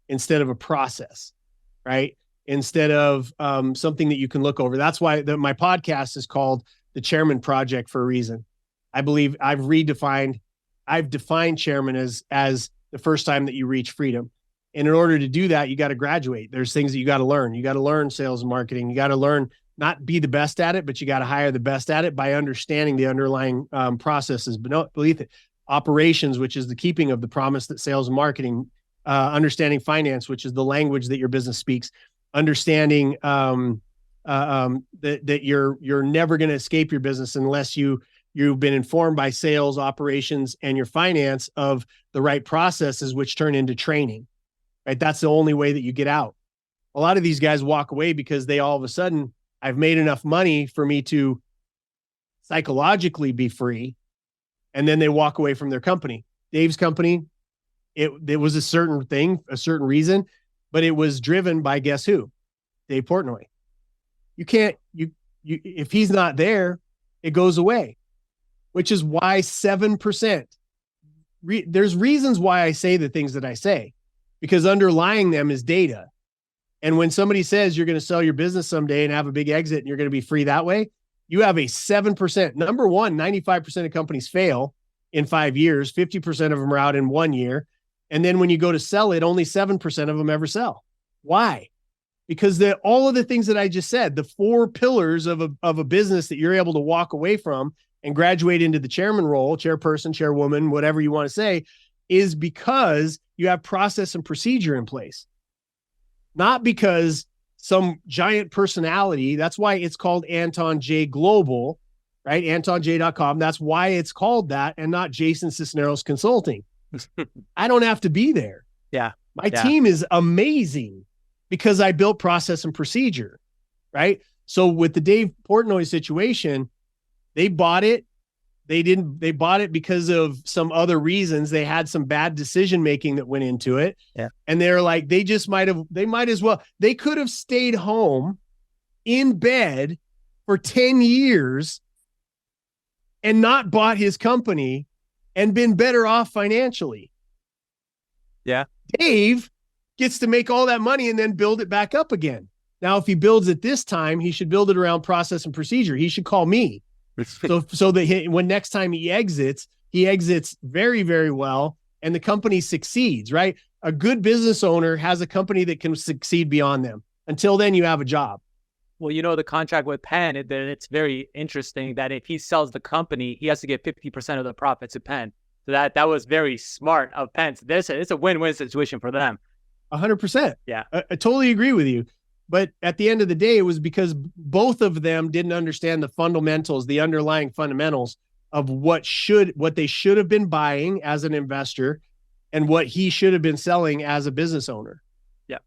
instead of a process, right? Instead of something that you can look over. That's why my podcast is called The Chairman Project for a reason. I believe I've defined chairman as the first time that you reach freedom. And in order to do that, you got to graduate. There's things that you got to learn. You got to learn sales and marketing. You got to learn not be the best at it, but you got to hire the best at it by understanding the underlying processes beneath it. Operations, which is the keeping of the promise that sales and marketing, understanding finance, which is the language that your business speaks, understanding that you're never going to escape your business unless you've been informed by sales, operations, and your finance of the right processes, which turn into training, right? That's the only way that you get out. A lot of these guys walk away because they all of a sudden, I've made enough money for me to psychologically be free. And then they walk away from their company. Dave's company, it was a certain thing, a certain reason, but it was driven by guess who? Dave Portnoy. If he's not there, it goes away, which is why 7%. There's reasons why I say the things that I say, because underlying them is data. And when somebody says you're going to sell your business someday and have a big exit and you're going to be free that way, you have a 7%. Number one, 95% of companies fail in 5 years. 50% of them are out in 1 year. And then when you go to sell it, only 7% of them ever sell. Why? Because all of the things that I just said, the 4 pillars of a business that you're able to walk away from and graduate into the chairman role, chairperson, chairwoman, whatever you want to say, is because you have process and procedure in place. Not because some giant personality. That's why it's called Anton Jae Global, right? AntonJae.com. That's why it's called that and not Jason Sisneros Consulting. I don't have to be there. Yeah. My team is amazing because I built process and procedure, right? So with the Dave Portnoy situation, they bought it. They bought it because of some other reasons. They had some bad decision making that went into it. Yeah. And they're like, they could have stayed home in bed for 10 years and not bought his company and been better off financially. Yeah. Dave gets to make all that money and then build it back up again. Now, if he builds it this time, he should build it around process and procedure. He should call me. So that when next time he exits very, very well and the company succeeds, right? A good business owner has a company that can succeed beyond them. Until then, you have a job. Well, the contract with Penn, it's very interesting that if he sells the company, he has to get 50% of the profits to Penn. So that was very smart of Penn. So it's a win-win situation for them. 100%. Yeah. I totally agree with you. But at the end of the day, it was because both of them didn't understand the fundamentals, the underlying fundamentals of what they should have been buying as an investor and what he should have been selling as a business owner. Yeah.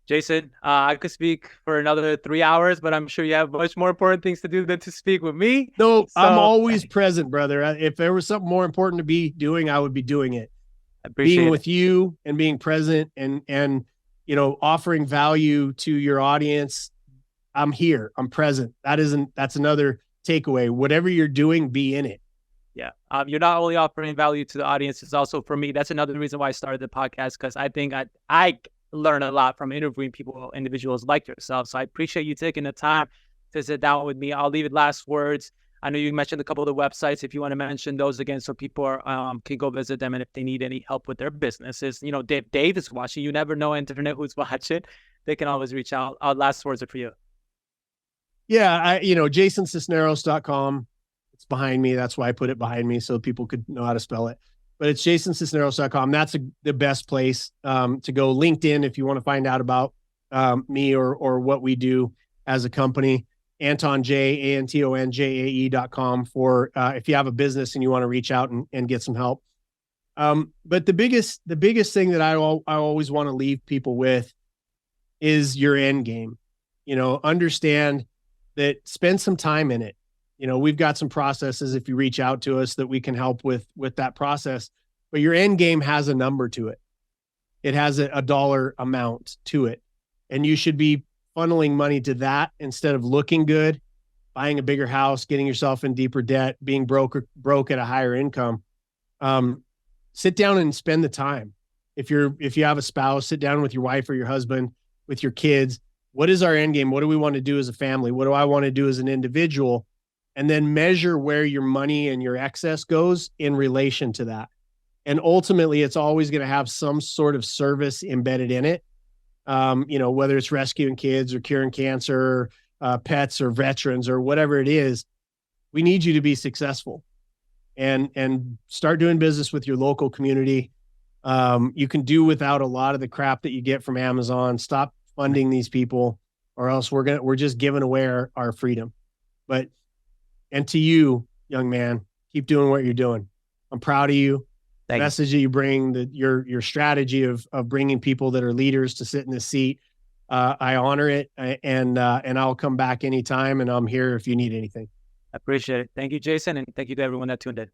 Jason, I could speak for another 3 hours, but I'm sure you have much more important things to do than to speak with me. No, I'm always present, brother. If there was something more important to be doing, I would be doing it. Being with you and being present and offering value to your audience. I'm here. I'm present. That's another takeaway. Whatever you're doing, be in it. Yeah. You're not only offering value to the audience, it's also for me. That's another reason why I started the podcast, because I think I learn a lot from interviewing individuals like yourself. So I appreciate you taking the time to sit down with me. I'll leave it last words. I know you mentioned a couple of the websites. If you want to mention those again, so people can go visit them, and if they need any help with their businesses, Dave is watching. You never know, internet, who's watching. They can always reach out. Our last words are for you. Yeah, JasonSisneros.com. It's behind me. That's why I put it behind me so people could know how to spell it. But it's JasonSisneros.com. That's the best place to go. LinkedIn, if you want to find out about me or what we do as a company. Anton Jae, AntonJae.com for if you have a business and you want to reach out and get some help. But the biggest thing that I always want to leave people with is your end game. Understand that, spend some time in it. We've got some processes if you reach out to us that we can help with that process, but your end game has a number to it. It has a dollar amount to it, and you should be funneling money to that instead of looking good, buying a bigger house, getting yourself in deeper debt, being broke at a higher income. Sit down and spend the time. If you have a spouse, sit down with your wife or your husband, with your kids. What is our end game? What do we want to do as a family? What do I want to do as an individual? And then measure where your money and your excess goes in relation to that. And ultimately, it's always going to have some sort of service embedded in it. Whether it's rescuing kids or curing cancer, pets or veterans or whatever it is. We need you to be successful, and start doing business with your local community. You can do without a lot of the crap that you get from Amazon. Stop funding these people, or else we're just giving away our freedom. And to you, young man, keep doing what you're doing. I'm proud of you. The message that you bring, your strategy of bringing people that are leaders to sit in this seat. I honor it, and I'll come back anytime, and I'm here if you need anything. I appreciate it. Thank you, Jason, and thank you to everyone that tuned in.